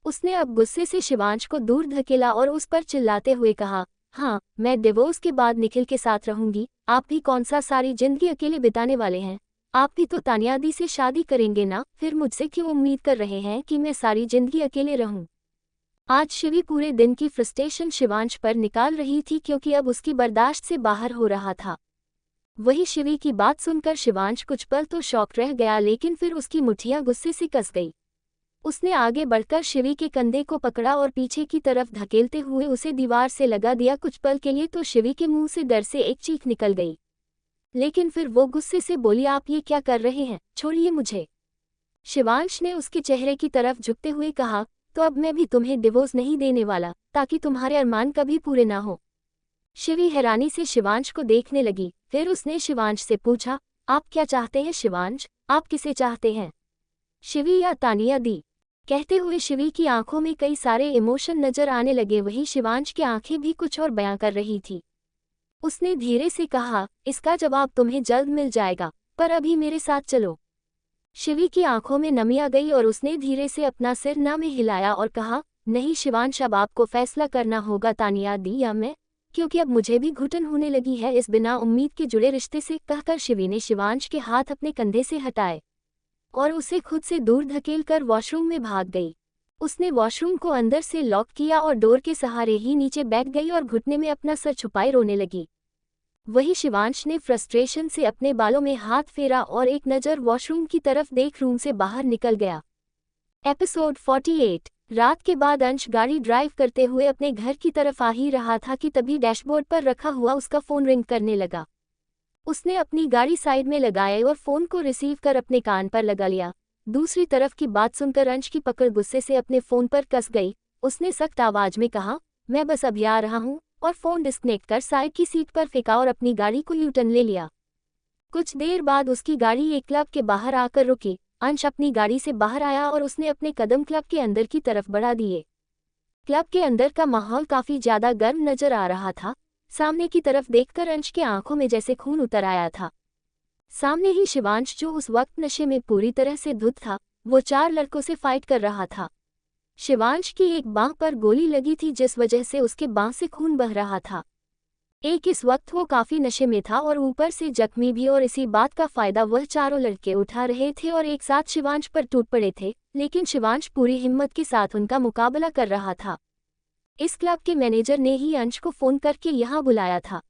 उसने अब गुस्से से शिवांश को दूर धकेला और उस पर चिल्लाते हुए कहा, हाँ, मैं डिवोर्स के बाद निखिल के साथ रहूंगी। आप भी कौन सा सारी जिंदगी अकेले बिताने वाले हैं? आप भी तो तानिया दी से शादी करेंगे ना, फिर मुझसे क्यों उम्मीद कर रहे हैं कि मैं सारी जिंदगी अकेले रहूं? आज शिवी पूरे दिन की फ्रस्ट्रेशन शिवांश पर निकाल रही थी, क्योंकि अब उसकी बर्दाश्त से बाहर हो रहा था। वही शिवी की बात सुनकर शिवांश कुछ पल तो शॉक रह गया, लेकिन फिर उसकी मुठ्ठियां गुस्से से कस गई। उसने आगे बढ़कर शिवी के कंधे को पकड़ा और पीछे की तरफ धकेलते हुए उसे दीवार से लगा दिया। कुछ पल के लिए तो शिवी के मुंह से डर से एक चीख निकल गई, लेकिन फिर वो गुस्से से बोली, आप ये क्या कर रहे हैं? छोड़िए मुझे। शिवांश ने उसके चेहरे की तरफ झुकते हुए कहा, तो अब मैं भी तुम्हें डिवोर्स नहीं देने वाला, ताकि तुम्हारे अरमान कभी पूरे ना हो। शिवी हैरानी से शिवांश को देखने लगी। फिर उसने शिवांश से पूछा, आप क्या चाहते हैं शिवांश? आप किसे चाहते हैं, शिवी या तानिया दी? कहते हुए शिवी की आंखों में कई सारे इमोशन नजर आने लगे। वही शिवांश की आंखें भी कुछ और बयां कर रही थी। उसने धीरे से कहा, इसका जवाब तुम्हें जल्द मिल जाएगा, पर अभी मेरे साथ चलो। शिवी की आंखों में नमी आ गई और उसने धीरे से अपना सिर ना में हिलाया और कहा, नहीं शिवांश, अब आपको फैसला करना होगा, तानिया दी या मैं, क्योंकि अब मुझे भी घुटन होने लगी है इस बिना उम्मीद के जुड़े रिश्ते से। कहकर शिवी ने शिवांश के हाथ अपने कंधे से हटाए और उसे खुद से दूर धकेलकर वॉशरूम में भाग गई। उसने वॉशरूम को अंदर से लॉक किया और डोर के सहारे ही नीचे बैठ गई और घुटने में अपना सर छुपाए रोने लगी। वही शिवांश ने फ्रस्ट्रेशन से अपने बालों में हाथ फेरा और एक नज़र वॉशरूम की तरफ देख रूम से बाहर निकल गया। एपिसोड 48। रात के बाद अंश गाड़ी ड्राइव करते हुए अपने घर की तरफ आ ही रहा था कि तभी डैशबोर्ड पर रखा हुआ उसका फ़ोन रिंग करने लगा। उसने अपनी गाड़ी साइड में लगाई और फ़ोन को रिसीव कर अपने कान पर लगा लिया। दूसरी तरफ की बात सुनकर अंश की पकड़ गुस्से से अपने फ़ोन पर कस गई। उसने सख्त आवाज़ में कहा, मैं बस अभी आ रहा हूँ, और फ़ोन डिस्कनेक्ट कर साइड की सीट पर फेंका और अपनी गाड़ी को यू टर्न ले लिया। कुछ देर बाद उसकी गाड़ी एक क्लब के बाहर आकर रुकी। अंश अपनी गाड़ी से बाहर आया और उसने अपने कदम क्लब के अंदर की तरफ बढ़ा दिए। क्लब के अंदर का माहौल काफ़ी ज़्यादा गर्म नजर आ रहा था। सामने की तरफ देखकर अंश के आंखों में जैसे खून उतर आया था। सामने ही शिवांश, जो उस वक्त नशे में पूरी तरह से धुत था, वो 4 लड़कों से फाइट कर रहा था। शिवांश की एक बांह पर गोली लगी थी, जिस वजह से उसके बांह से खून बह रहा था। एक इस वक्त वो काफी नशे में था और ऊपर से जख्मी भी, और इसी बात का फायदा वह चारों लड़के उठा रहे थे और एक साथ शिवांश पर टूट पड़े थे, लेकिन शिवांश पूरी हिम्मत के साथ उनका मुकाबला कर रहा था। इस क्लब के मैनेजर ने ही अंश को फोन करके यहाँ बुलाया था।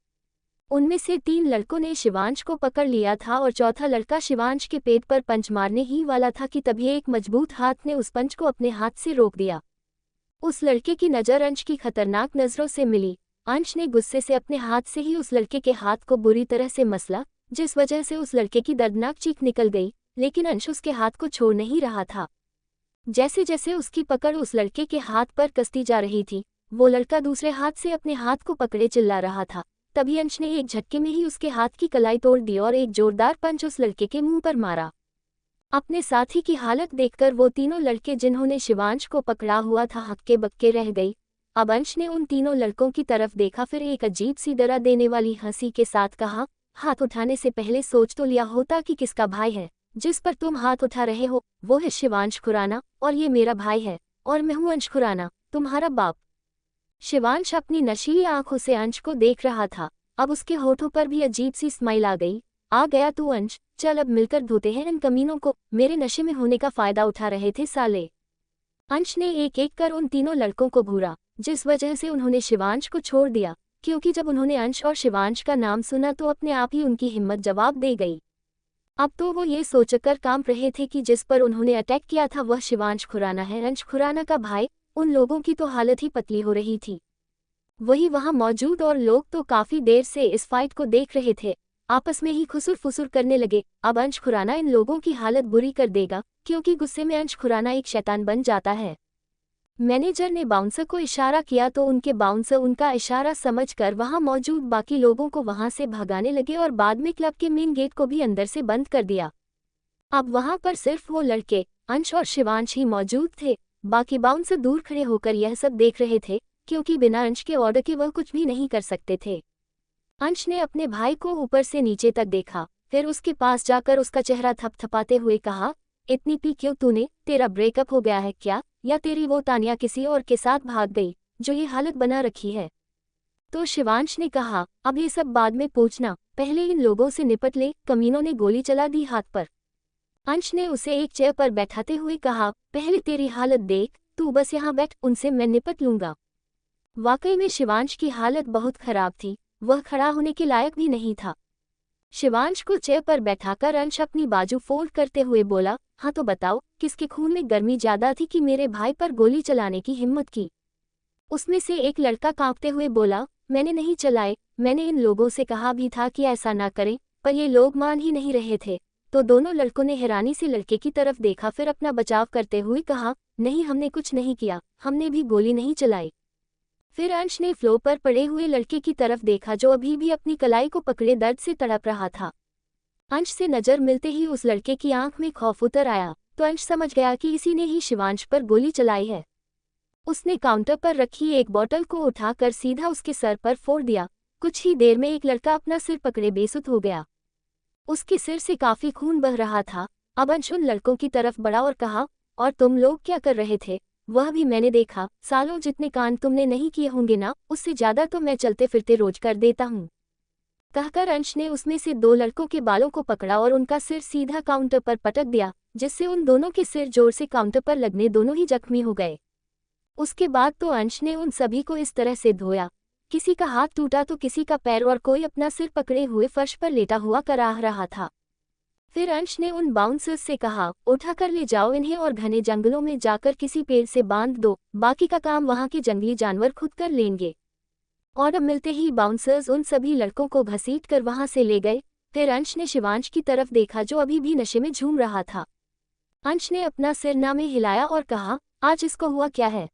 उनमें से 3 लड़कों ने शिवांश को पकड़ लिया था और चौथा लड़का शिवांश के पेट पर पंच मारने ही वाला था कि तभी एक मजबूत हाथ ने उस पंच को अपने हाथ से रोक दिया। उस लड़के की नज़र अंश की खतरनाक नज़रों से मिली। अंश ने गुस्से से अपने हाथ से ही उस लड़के के हाथ को बुरी तरह से मसला, जिस वजह से उस लड़के की दर्दनाक चीख निकल गई, लेकिन अंश उसके हाथ को छोड़ नहीं रहा था। जैसे जैसे उसकी पकड़ उस लड़के के हाथ पर कसती जा रही थी, वो लड़का दूसरे हाथ से अपने हाथ को पकड़े चिल्ला रहा था। तभी अंश ने एक झटके में ही उसके हाथ की कलाई तोड़ दी और एक जोरदार पंच उस लड़के के मुंह पर मारा। अपने साथी की हालत देखकर वो तीनों लड़के जिन्होंने शिवांश को पकड़ा हुआ था हक्के बक्के रह गई। अब अंश ने उन तीनों लड़कों की तरफ देखा, फिर एक अजीब सी डरा देने वाली हंसी के साथ कहा, हाथ उठाने से पहले सोच तो लिया होता कि किसका भाई है जिस पर तुम हाथ उठा रहे हो। वो है शिवांश खुराना और ये मेरा भाई है, और मैं हूँ अंश खुराना, तुम्हारा बाप। शिवांश अपनी नशीली आंखों से अंश को देख रहा था। अब उसके होठों पर भी अजीब सी स्माइल आ गई। आ गया तू अंश, चल अब मिलकर धोते हैं इन कमीनों को, मेरे नशे में होने का फायदा उठा रहे थे साले। अंश ने एक एक कर उन तीनों लड़कों को घूरा, जिस वजह से उन्होंने शिवांश को छोड़ दिया, क्योंकि जब उन्होंने अंश और शिवांश का नाम सुना तो अपने आप ही उनकी हिम्मत जवाब दे गई। अब तो वो ये सोचकर कांप रहे थे कि जिस पर उन्होंने अटैक किया था वह शिवांश खुराना है, अंश खुराना का भाई। उन लोगों की तो हालत ही पतली हो रही थी। वही वहां मौजूद और लोग तो काफी देर से इस फाइट को देख रहे थे, आपस में ही खुसुर फुसुर करने लगे। अब अंश खुराना इन लोगों की हालत बुरी कर देगा, क्योंकि गुस्से में अंश खुराना एक शैतान बन जाता है। मैनेजर ने बाउंसर को इशारा किया तो उनके बाउंसर उनका इशारा समझकर वहां मौजूद बाकी लोगों को वहां से भगाने लगे और बाद में क्लब के मेन गेट को भी अंदर से बंद कर दिया। अब वहां पर सिर्फ वो लड़के अंश और शिवांश ही मौजूद थे। बाकी बाउंसर दूर खड़े होकर यह सब देख रहे थे, क्योंकि बिना अंश के ऑर्डर के वह कुछ भी नहीं कर सकते थे। अंश ने अपने भाई को ऊपर से नीचे तक देखा, फिर उसके पास जाकर उसका चेहरा थपथपाते हुए कहा, इतनी पी क्यों तूने, तेरा ब्रेकअप हो गया है क्या, या तेरी वो तानिया किसी और के साथ भाग गई जो ये हालत बना रखी है। तो शिवांश ने कहा, अब ये सब बाद में पूछना, पहले इन लोगों से निपट ले, कमीनों ने गोली चला दी हाथ पर। अंश ने उसे एक चेयर पर बैठाते हुए कहा, पहले तेरी हालत देख, तू बस यहाँ बैठ, उनसे मैं निपट लूंगा। वाकई में शिवांश की हालत बहुत खराब थी, वह खड़ा होने के लायक भी नहीं था। शिवांश को चेयर पर बैठाकर अंश अपनी बाजू फोल्ड करते हुए बोला, हाँ तो बताओ, किसके खून में गर्मी ज्यादा थी कि मेरे भाई पर गोली चलाने की हिम्मत की। उसमें से एक लड़का कांपते हुए बोला, मैंने नहीं चलाए, मैंने इन लोगों से कहा भी था कि ऐसा ना करें, पर ये लोग मान ही नहीं रहे थे। तो दोनों लड़कों ने हैरानी से लड़के की तरफ देखा, फिर अपना बचाव करते हुए कहा, नहीं हमने कुछ नहीं किया, हमने भी गोली नहीं चलाई। फिर अंश ने फ्लोर पर पड़े हुए लड़के की तरफ देखा जो अभी भी अपनी कलाई को पकड़े दर्द से तड़प रहा था। अंश से नजर मिलते ही उस लड़के की आंख में खौफ उतर आया, तो अंश समझ गया कि इसी ने ही शिवांश पर गोली चलाई है। उसने काउंटर पर रखी एक बोतल को उठाकर सीधा उसके सर पर फोड़ दिया। कुछ ही देर में एक लड़का अपना सिर पकड़े बेसुध हो गया। उसके सिर से काफी खून बह रहा था। अब अंश उन लड़कों की तरफ बढ़ा और कहा, और तुम लोग क्या कर रहे थे, वह भी मैंने देखा, सालों जितने कांड तुमने नहीं किए होंगे ना, उससे ज्यादा तो मैं चलते फिरते रोज कर देता हूँ। कहकर अंश ने उसमें से 2 लड़कों के बालों को पकड़ा और उनका सिर सीधा काउंटर पर पटक दिया, जिससे उन दोनों के सिर जोर से काउंटर पर लगने दोनों ही जख्मी हो गए। उसके बाद तो अंश ने उन सभी को इस तरह से धोया, किसी का हाथ टूटा तो किसी का पैर, और कोई अपना सिर पकड़े हुए फर्श पर लेटा हुआ कराह रहा था। फिर अंश ने उन बाउंसर्स से कहा, उठाकर ले जाओ इन्हें और घने जंगलों में जाकर किसी पेड़ से बांध दो, बाकी का काम वहां के जंगली जानवर खुद कर लेंगे। और अब मिलते ही बाउंसर्स उन सभी लड़कों को घसीट कर वहां से ले गए। फिर अंश ने शिवांश की तरफ देखा जो अभी भी नशे में झूम रहा था। अंश ने अपना सिर ना में हिलाया और कहा, आज इसको हुआ क्या है,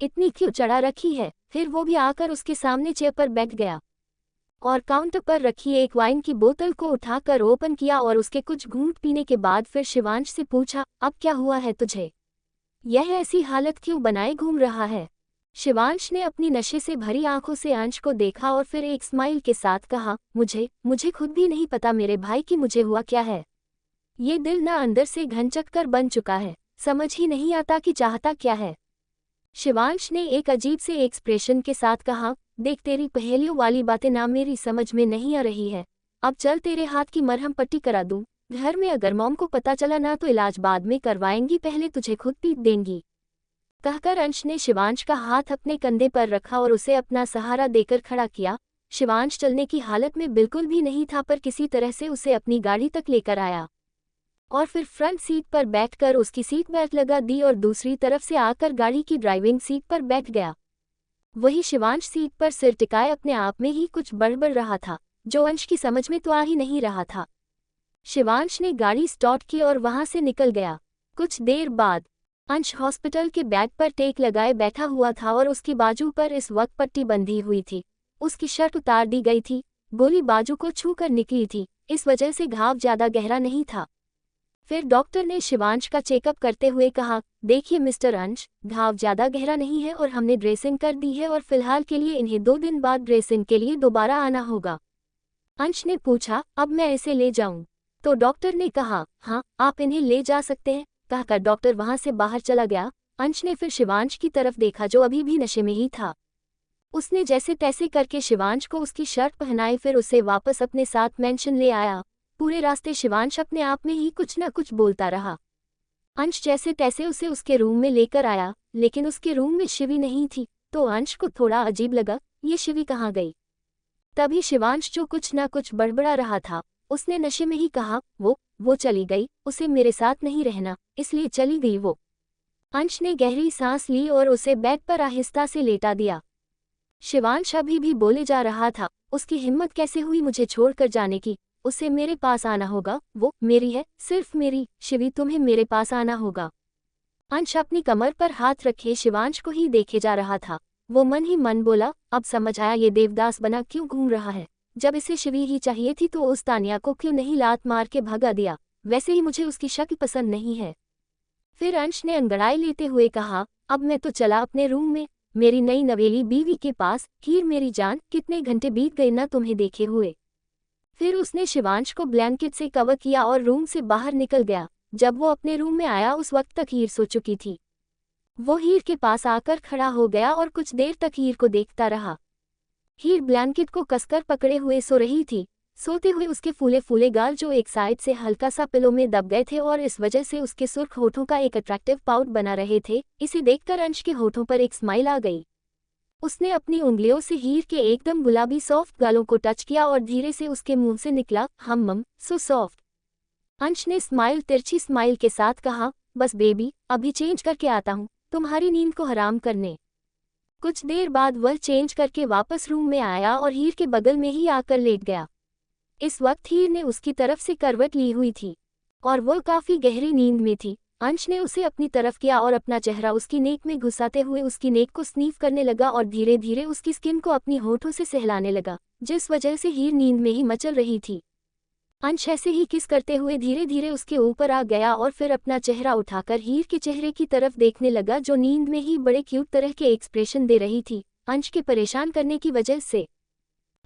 इतनी क्यों चढ़ा रखी है। फिर वो भी आकर उसके सामने चेयर पर बैठ गया और काउंटर पर रखी एक वाइन की बोतल को उठाकर ओपन किया और उसके कुछ घूंट पीने के बाद फिर शिवांश से पूछा, अब क्या हुआ है तुझे, यह ऐसी हालत क्यों बनाए घूम रहा है। शिवांश ने अपनी नशे से भरी आंखों से अंश को देखा और फिर एक स्माइल के साथ कहा, मुझे खुद भी नहीं पता मेरे भाई कि मुझे हुआ क्या है। ये दिल ना अंदर से घनचक्कर बन चुका है, समझ ही नहीं आता कि चाहता क्या है। शिवांश ने एक अजीब से एक्सप्रेशन के साथ कहा, देख तेरी पहेलियों वाली बातें ना मेरी समझ में नहीं आ रही है। अब चल तेरे हाथ की मरहम पट्टी करा दूं। घर में अगर मॉम को पता चला ना तो इलाज बाद में करवाएंगी, पहले तुझे खुद पीट देंगी। कहकर अंश ने शिवांश का हाथ अपने कंधे पर रखा और उसे अपना सहारा देकर खड़ा किया। शिवांश चलने की हालत में बिल्कुल भी नहीं था, पर किसी तरह से उसे अपनी गाड़ी तक लेकर आया और फिर फ्रंट सीट पर बैठकर उसकी सीट बेल्ट लगा दी और दूसरी तरफ से आकर गाड़ी की ड्राइविंग सीट पर बैठ गया। वही शिवांश सीट पर सिर टिकाए अपने आप में ही कुछ बड़बड़ रहा था, जो अंश की समझ में तो आ ही नहीं रहा था। शिवांश ने गाड़ी स्टार्ट की और वहां से निकल गया। कुछ देर बाद अंश हॉस्पिटल के बेड पर टेक लगाए बैठा हुआ था और उसकी बाजू पर इस वक्त पट्टी बंधी हुई थी। उसकी शर्ट उतार दी गई थी, गोली बाजू को छूकर निकली थी, इस वजह से घाव ज्यादा गहरा नहीं था। फिर डॉक्टर ने शिवांश का चेकअप करते हुए कहा, देखिए मिस्टर अंश, घाव ज्यादा गहरा नहीं है और हमने ड्रेसिंग कर दी है और फिलहाल के लिए इन्हें 2 दिन बाद ड्रेसिंग के लिए दोबारा आना होगा। अंश ने पूछा, अब मैं इसे ले जाऊं? तो डॉक्टर ने कहा, हाँ आप इन्हें ले जा सकते हैं। कहकर डॉक्टर वहां से बाहर चला गया। अंश ने फिर शिवांश की तरफ देखा जो अभी भी नशे में ही था। उसने जैसे तैसे करके शिवांश को उसकी शर्ट पहनाई, फिर उसे वापस अपने साथ मेंशन ले आया। पूरे रास्ते शिवांश अपने आप में ही कुछ न कुछ बोलता रहा। अंश जैसे तैसे उसे उसके रूम में लेकर आया, लेकिन उसके रूम में शिवी नहीं थी, तो अंश को थोड़ा अजीब लगा, ये शिवी कहाँ गई? तभी शिवांश जो कुछ न कुछ बड़बड़ा रहा था, उसने नशे में ही कहा, वो चली गई, उसे मेरे साथ नहीं रहना, इसलिए चली गई वो। अंश ने गहरी सांस ली और उसे बेड पर आहिस्ता से लेटा दिया। शिवांश अभी भी बोले जा रहा था, उसकी हिम्मत कैसे हुई मुझे छोड़कर जाने की? उसे मेरे पास आना होगा, वो मेरी है, सिर्फ मेरी। शिवी तुम्हें मेरे पास आना होगा। अंश अपनी कमर पर हाथ रखे शिवांश को ही देखे जा रहा था। वो मन ही मन बोला, अब समझ आया ये देवदास बना क्यों घूम रहा है। जब इसे शिवी ही चाहिए थी तो उस तानिया को क्यों नहीं लात मार के भगा दिया। वैसे ही मुझे उसकी शक्ल पसंद नहीं है। फिर अंश ने अंगड़ाई लेते हुए कहा, अब मैं तो चला अपने रूम में, मेरी नई नवेली बीवी के पास। हीर मेरी जान, कितने घंटे बीत गए ना तुम्हें देखे हुए। फिर उसने शिवांश को ब्लैंकेट से कवर किया और रूम से बाहर निकल गया। जब वो अपने रूम में आया उस वक्त तक हीर सो चुकी थी। वो हीर के पास आकर खड़ा हो गया और कुछ देर तक हीर को देखता रहा। हीर ब्लैंकेट को कसकर पकड़े हुए सो रही थी। सोते हुए उसके फूले फूले गाल जो एक साइड से हल्का सा पिलो में दब गए थे और इस वजह से उसके सुर्ख होठों का एक अट्रैक्टिव पाउट बना रहे थे। इसे देखकर अंश के होठों पर एक स्माइल आ गई। उसने अपनी उंगलियों से हीर के एकदम गुलाबी सॉफ्ट गालों को टच किया और धीरे से उसके मुंह से निकला, हम सो सॉफ्ट। अंश ने तिरछी स्माइल के साथ कहा, बस बेबी, अभी चेंज करके आता हूँ, तुम्हारी नींद को हराम करने। कुछ देर बाद वह चेंज करके वापस रूम में आया और हीर के बगल में ही आकर लेट गया। इस वक्त हीर ने उसकी तरफ से करवट ली हुई थी और वह काफी गहरी नींद में थी। अंश ने उसे अपनी तरफ किया और अपना चेहरा उसकी नेक में घुसाते हुए उसकी नेक को स्नीफ करने लगा और धीरे धीरे उसकी स्किन को अपनी होठों से सहलाने लगा, जिस वजह से हीर नींद में ही मचल रही थी। अंश ऐसे ही किस करते हुए धीरे धीरे उसके ऊपर आ गया और फिर अपना चेहरा उठाकर हीर के चेहरे की तरफ देखने लगा, जो नींद में ही बड़े क्यूट तरह के एक्सप्रेशन दे रही थी अंश के परेशान करने की वजह से।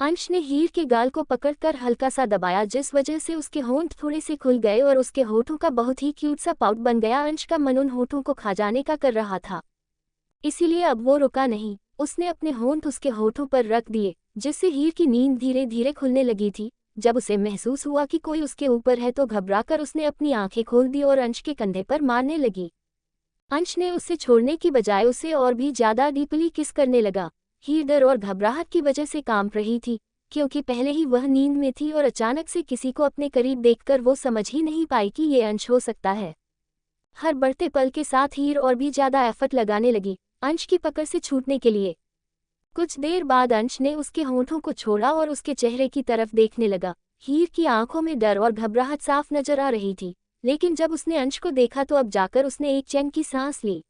अंश ने हीर के गाल को पकड़कर हल्का सा दबाया, जिस वजह से उसके होंठ थोड़े से खुल गए और उसके होठों का बहुत ही क्यूट सा पाउट बन गया। अंश का मन उन होठों को खा जाने का कर रहा था, इसीलिए अब वो रुका नहीं। उसने अपने होंठ उसके होठों पर रख दिए, जिससे हीर की नींद धीरे धीरे खुलने लगी थी। जब उसे महसूस हुआ कि कोई उसके ऊपर है तो घबराकर उसने अपनी आंखें खोल दी और अंश के कंधे पर मारने लगी। अंश ने उसे छोड़ने की बजाय उसे और भी ज्यादा डीपली किस करने लगा। हीर डर और घबराहट की वजह से कांप रही थी, क्योंकि पहले ही वह नींद में थी और अचानक से किसी को अपने करीब देखकर वो समझ ही नहीं पाई कि ये अंश हो सकता है। हर बढ़ते पल के साथ हीर और भी ज्यादा एफर्ट लगाने लगी अंश की पकड़ से छूटने के लिए। कुछ देर बाद अंश ने उसके होंठों को छोड़ा और उसके चेहरे की तरफ देखने लगा। हीर की आंखों में डर और घबराहट साफ नजर आ रही थी, लेकिन जब उसने अंश को देखा तो अब जाकर उसने एक चैन की सांस ली,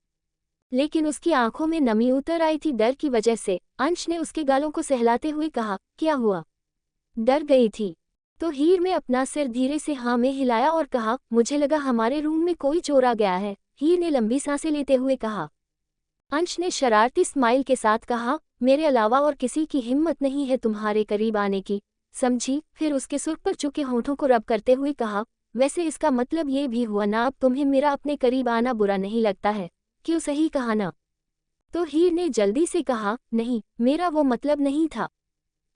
लेकिन उसकी आंखों में नमी उतर आई थी डर की वजह से। अंश ने उसके गालों को सहलाते हुए कहा, क्या हुआ, डर गई थी? तो हीर ने अपना सिर धीरे से हाँ में हिलाया और कहा, मुझे लगा हमारे रूम में कोई चोर आ गया है। हीर ने लंबी सांसें लेते हुए कहा। अंश ने शरारती स्माइल के साथ कहा, मेरे अलावा और किसी की हिम्मत नहीं है तुम्हारे करीब आने की, समझी? फिर उसके सुर पर चुके होठों को रब करते हुए कहा, वैसे इसका मतलब ये भी हुआ ना अब तुम्हें मेरा अपने करीब आना बुरा नहीं लगता है, क्यों? सही कहा ना? तो हीर ने जल्दी से कहा, नहीं, मेरा वो मतलब नहीं था।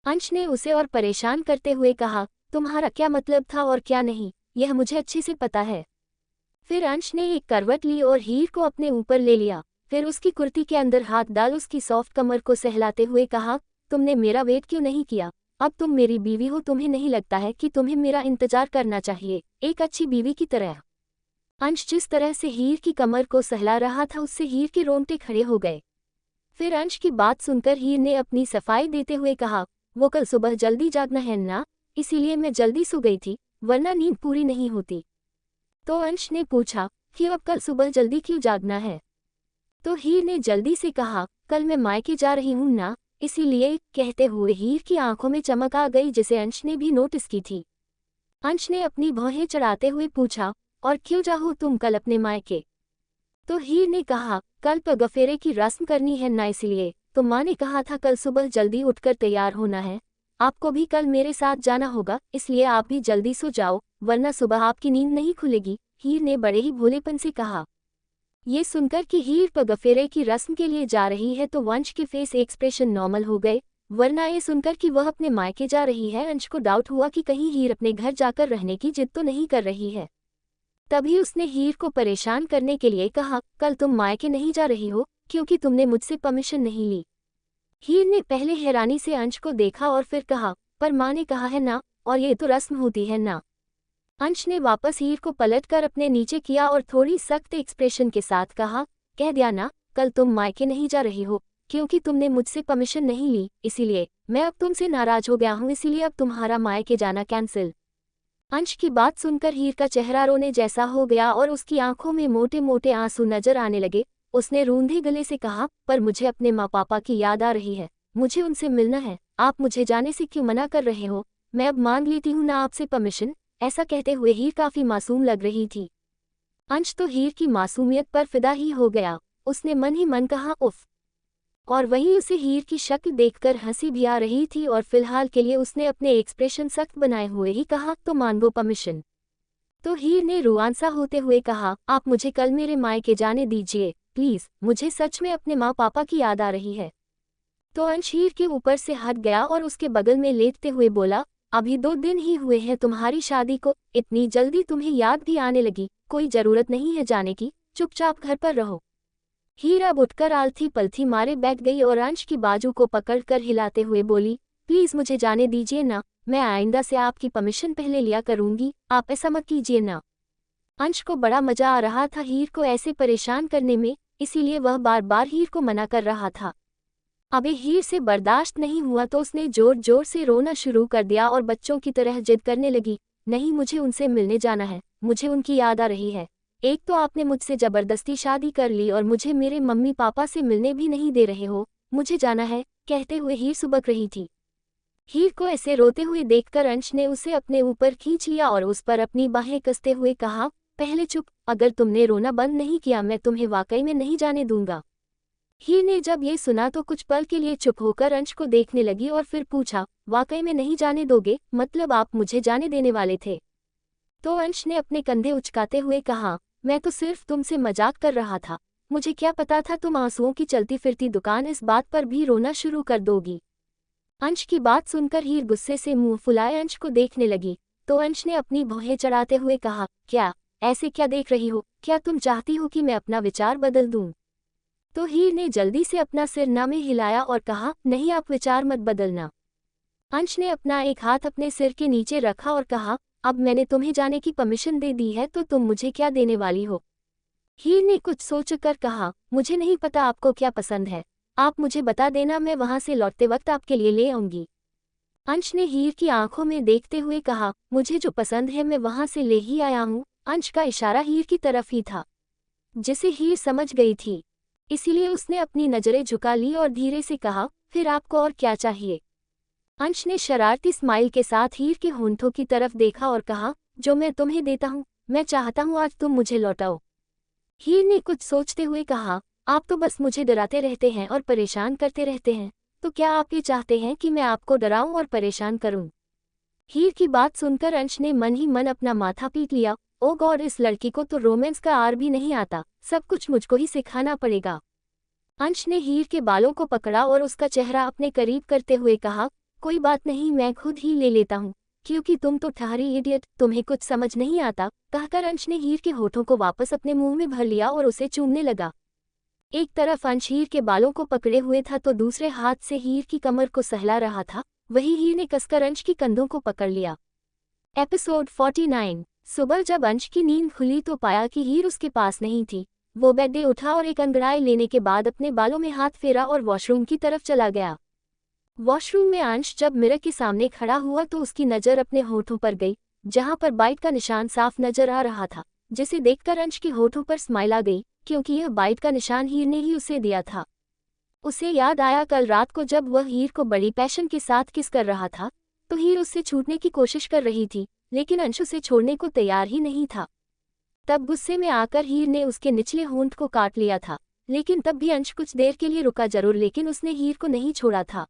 अंश ने उसे और परेशान करते हुए कहा, तुम्हारा क्या मतलब था और क्या नहीं, यह मुझे अच्छे से पता है। फिर अंश ने एक करवट ली और हीर को अपने ऊपर ले लिया। फिर उसकी कुर्ती के अंदर हाथ डाल उसकी सॉफ्ट कमर को सहलाते हुए कहा, तुमने मेरा वेट क्यों नहीं किया? अब तुम मेरी बीवी हो, तुम्हें नहीं लगता है कि तुम्हें मेरा इंतजार करना चाहिए, एक अच्छी बीवी की तरह? अंश जिस तरह से हीर की कमर को सहला रहा था उससे हीर के रोंगटे खड़े हो गए। फिर अंश की बात सुनकर हीर ने अपनी सफाई देते हुए कहा, वो कल सुबह जल्दी जागना है ना, इसीलिए मैं जल्दी सो गई थी, वरना नींद पूरी नहीं होती। तो अंश ने पूछा कि अब कल सुबह जल्दी क्यों जागना है? तो हीर ने जल्दी से कहा, कल मैं मायके जा रही हूं ना, इसीलिए। कहते हुए हीर की आंखों में चमक आ गई जिसे अंश ने भी नोटिस की थी। अंश ने अपनी भौहें चढ़ाते हुए पूछा, और क्यों जाओ तुम कल अपने मायके? तो हीर ने कहा, कल गफेरे की रस्म करनी है ना, इसलिए। तो माँ ने कहा था कल सुबह जल्दी उठकर तैयार होना है, आपको भी कल मेरे साथ जाना होगा, इसलिए आप भी जल्दी सो जाओ, वरना सुबह आपकी नींद नहीं खुलेगी, हीर ने बड़े ही भोलेपन से कहा। ये सुनकर कि हीर गफेरे की रस्म के लिए जा रही है तो वंश के फेस एक्सप्रेशन नॉर्मल हो गए, वरना ये सुनकर कि वह अपने मायके जा रही है अंश को डाउट हुआ कि कहीं हीर अपने घर जाकर रहने की जिद तो नहीं कर रही है। तभी उसने हीर को परेशान करने के लिए कहा, कल तुम मायके नहीं जा रही हो क्योंकि तुमने मुझसे परमिशन नहीं ली। हीर ने पहले हैरानी से अंश को देखा और फिर कहा, पर माँ ने कहा है ना, और ये तो रस्म होती है ना। अंश ने वापस हीर को पलटकर अपने नीचे किया और थोड़ी सख्त एक्सप्रेशन के साथ कहा, कह दिया ना, कल तुम मायके नहीं जा रही हो क्योंकि तुमने मुझसे परमिशन नहीं ली, इसीलिए। मैं अब तुमसे नाराज हो गया हूँ, इसीलिए अब तुम्हारा मायके जाना कैंसिल। अंश की बात सुनकर हीर का चेहरा रोने जैसा हो गया और उसकी आंखों में मोटे मोटे आंसू नजर आने लगे। उसने रूंधे गले से कहा, पर मुझे अपने माँ पापा की याद आ रही है, मुझे उनसे मिलना है, आप मुझे जाने से क्यों मना कर रहे हो? मैं अब मांग लेती हूँ ना आपसे परमिशन। ऐसा कहते हुए हीर काफी मासूम लग रही थी। अंश तो हीर की मासूमियत पर फिदा ही हो गया, उसने मन ही मन कहा, उफ। और वहीं उसे हीर की शक्ल देखकर हंसी भी आ रही थी और फिलहाल के लिए उसने अपने एक्सप्रेशन सख्त बनाए हुए ही कहा, तो मान लो परमिशन। तो हीर ने रुआंसा होते हुए कहा, आप मुझे कल मेरे मायके जाने दीजिए प्लीज, मुझे सच में अपने माँ पापा की याद आ रही है। तो अंश हीर के ऊपर से हट गया और उसके बगल में लेटते हुए बोला, अभी 2 दिन ही हुए हैं तुम्हारी शादी को, इतनी जल्दी तुम्हें याद भी आने लगी, कोई जरूरत नहीं है जाने की, चुपचाप घर पर रहो। हीर अब उठकर आलथी पलथी मारे बैठ गई और अंश की बाजू को पकड़कर हिलाते हुए बोली, प्लीज मुझे जाने दीजिए ना, मैं आइंदा से आपकी परमिशन पहले लिया करूंगी, आप ऐसा मत कीजिए ना। अंश को बड़ा मजा आ रहा था हीर को ऐसे परेशान करने में, इसीलिए वह बार बार हीर को मना कर रहा था। अबे हीर से बर्दाश्त नहीं हुआ तो उसने जोर जोर से रोना शुरू कर दिया और बच्चों की तरह जिद करने लगी, नहीं, मुझे उनसे मिलने जाना है, मुझे उनकी याद आ रही है। एक तो आपने मुझसे जबरदस्ती शादी कर ली और मुझे मेरे मम्मी पापा से मिलने भी नहीं दे रहे हो, मुझे जाना है। कहते हुए हीर सुबक रही थी। हीर को ऐसे रोते हुए देखकर अंश ने उसे अपने ऊपर खींच लिया और उस पर अपनी बाहें कसते हुए कहा, पहले चुप, अगर तुमने रोना बंद नहीं किया मैं तुम्हें वाकई में नहीं जाने दूंगा। हीर ने जब ये सुना तो कुछ पल के लिए चुप होकर अंश को देखने लगी और फिर पूछा, वाकई में नहीं जाने दोगे? मतलब आप मुझे जाने देने वाले थे? तो अंश ने अपने कंधे उचकाते हुए कहा, मैं तो सिर्फ तुमसे मजाक कर रहा था, मुझे क्या पता था तुम आंसुओं की चलती फिरती दुकान इस बात पर भी रोना शुरू कर दोगी। अंश की बात सुनकर हीर गुस्से से मुंह फुलाए अंश को देखने लगी। तो अंश ने अपनी भौहें चढ़ाते हुए कहा, क्या ऐसे क्या देख रही हो? क्या तुम चाहती हो कि मैं अपना विचार बदल दूं? तो हीर ने जल्दी से अपना सिर ना में हिलाया और कहा, नहीं, आप विचार मत बदलना। अंश ने अपना एक हाथ अपने सिर के नीचे रखा और कहा, अब मैंने तुम्हें जाने की परमिशन दे दी है तो तुम मुझे क्या देने वाली हो? हीर ने कुछ सोचकर कहा, मुझे नहीं पता आपको क्या पसंद है, आप मुझे बता देना, मैं वहां से लौटते वक्त आपके लिए ले आऊंगी। अंश ने हीर की आंखों में देखते हुए कहा, मुझे जो पसंद है मैं वहां से ले ही आया हूँ। अंश का इशारा हीर की तरफ ही था, जिसे हीर समझ गई थी, इसीलिए उसने अपनी नजरें झुका ली और धीरे से कहा, फिर आपको और क्या चाहिए? अंश ने शरारती स्माइल के साथ हीर के होंठों की तरफ देखा और कहा, जो मैं तुम्हें देता हूँ, मैं चाहता हूँ आज तुम मुझे लौटाओ। हीर ने कुछ सोचते हुए कहा, आप तो बस मुझे डराते रहते हैं और परेशान करते रहते हैं, तो क्या आप ये चाहते हैं कि मैं आपको डराऊं और परेशान करूं? हीर की बात सुनकर अंश ने मन ही मन अपना माथा पीट लिया, ओ गॉड, इस लड़की को तो रोमांस का आर भी नहीं आता, सब कुछ मुझको ही सिखाना पड़ेगा। अंश ने हीर के बालों को पकड़ा और उसका चेहरा अपने करीब करते हुए कहा, कोई बात नहीं, मैं खुद ही ले लेता हूँ, क्योंकि तुम तो ठहरी इडियट, तुम्हें कुछ समझ नहीं आता। कहकर अंश ने हीर के होठों को वापस अपने मुंह में भर लिया और उसे चूमने लगा। एक तरफ अंश हीर के बालों को पकड़े हुए था तो दूसरे हाथ से हीर की कमर को सहला रहा था। वही हीर ने कसकर अंश की कंधों को पकड़ लिया। एपिसोड 49। सुबह जब अंश की नींद खुली तो पाया कि हीर उसके पास नहीं थी। वो बेड से उठा और एक अंगड़ाई लेने के बाद अपने बालों में हाथ फेरा और वॉशरूम की तरफ चला गया। वॉशरूम में अंश जब मिरर के सामने खड़ा हुआ तो उसकी नज़र अपने होठों पर गई, जहां पर बाइट का निशान साफ नजर आ रहा था, जिसे देखकर अंश के होठों पर स्माइल आ गई, क्योंकि यह बाइट का निशान हीर ने ही उसे दिया था। उसे याद आया कल रात को जब वह हीर को बड़ी पैशन के साथ किस कर रहा था, तो हीर उससे छूटने की कोशिश कर रही थी, लेकिन अंश उसे छोड़ने को तैयार ही नहीं था। तब गुस्से में आकर हीर ने उसके निचले होंठ को काट लिया था, लेकिन तब भी अंश कुछ देर के लिए रुका जरूर, लेकिन उसने हीर को नहीं छोड़ा था।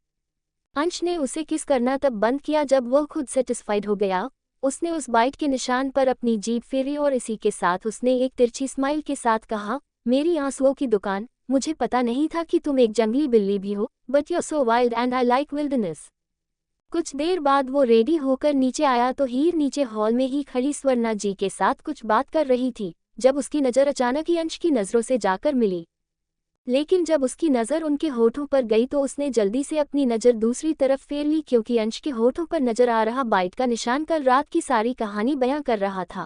अंश ने उसे किस करना तब बंद किया जब वह खुद सेटिस्फाइड हो गया। उसने उस बाइट के निशान पर अपनी जीभ फेरी और इसी के साथ उसने एक तिरछी स्माइल के साथ कहा, मेरी आंसुओं की दुकान, मुझे पता नहीं था कि तुम एक जंगली बिल्ली भी हो, but you are so wild and I like wilderness. कुछ देर बाद वो रेडी होकर नीचे आया तो हीर नीचे हॉल में ही खड़ी स्वर्णा जी के साथ कुछ बात कर रही थी, जब उसकी नज़र अचानक ही अंश की नज़रों से जाकर मिली। लेकिन जब उसकी नज़र उनके होठों पर गई तो उसने जल्दी से अपनी नज़र दूसरी तरफ फेर ली, क्योंकि अंश के होठों पर नजर आ रहा बाइट का निशान कल रात की सारी कहानी बयां कर रहा था।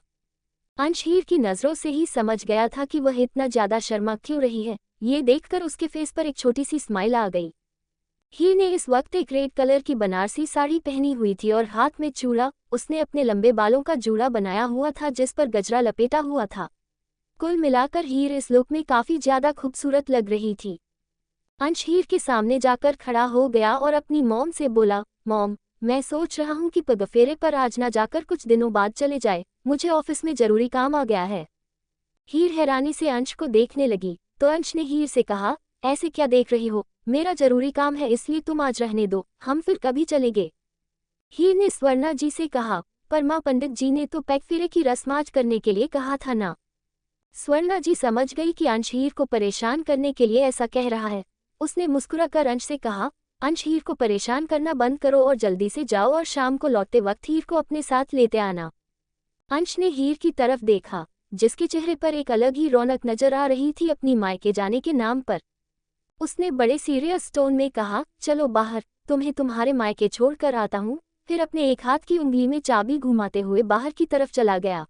अंश हीर की नज़रों से ही समझ गया था कि वह इतना ज़्यादा शर्मा क्यों रही है। ये देखकर उसके फेस पर एक छोटी सी स्माइल आ गई। हीर ने इस वक्त एक रेड कलर की बनारसी साड़ी पहनी हुई थी और हाथ में चूड़ा, उसने अपने लंबे बालों का जूड़ा बनाया हुआ था जिस पर गजरा लपेटा हुआ था। कुल मिलाकर हीर इस लुक में काफी ज्यादा खूबसूरत लग रही थी। अंश हीर के सामने जाकर खड़ा हो गया और अपनी मॉम से बोला, मॉम, मैं सोच रहा हूँ कि पगफेरे पर आज ना जाकर कुछ दिनों बाद चले जाए, मुझे ऑफिस में जरूरी काम आ गया है। हीर हैरानी से अंश को देखने लगी तो अंश ने हीर से कहा, ऐसे क्या देख रही हो, मेरा जरूरी काम है इसलिए तुम आज रहने दो, हम फिर कभी चलेंगे। हीर ने स्वर्णा जी से कहा, पर माँ पंडित जी ने तो पैगफेरे की रस्म आज करने के लिए कहा था ना। स्वर्णा जी समझ गई कि अंश हीर को परेशान करने के लिए ऐसा कह रहा है। उसने मुस्कुराकर अंश से कहा, अंश हीर को परेशान करना बंद करो और जल्दी से जाओ और शाम को लौटते वक्त हीर को अपने साथ लेते आना। अंश ने हीर की तरफ देखा, जिसके चेहरे पर एक अलग ही रौनक नजर आ रही थी अपनी मायके जाने के नाम पर। उसने बड़े सीरियस टोन में कहा, चलो बाहर, तुम्हें तुम्हारे मायके छोड़ कर आता हूँ। फिर अपने एक हाथ की उंगली में चाबी घुमाते हुए बाहर की तरफ चला गया।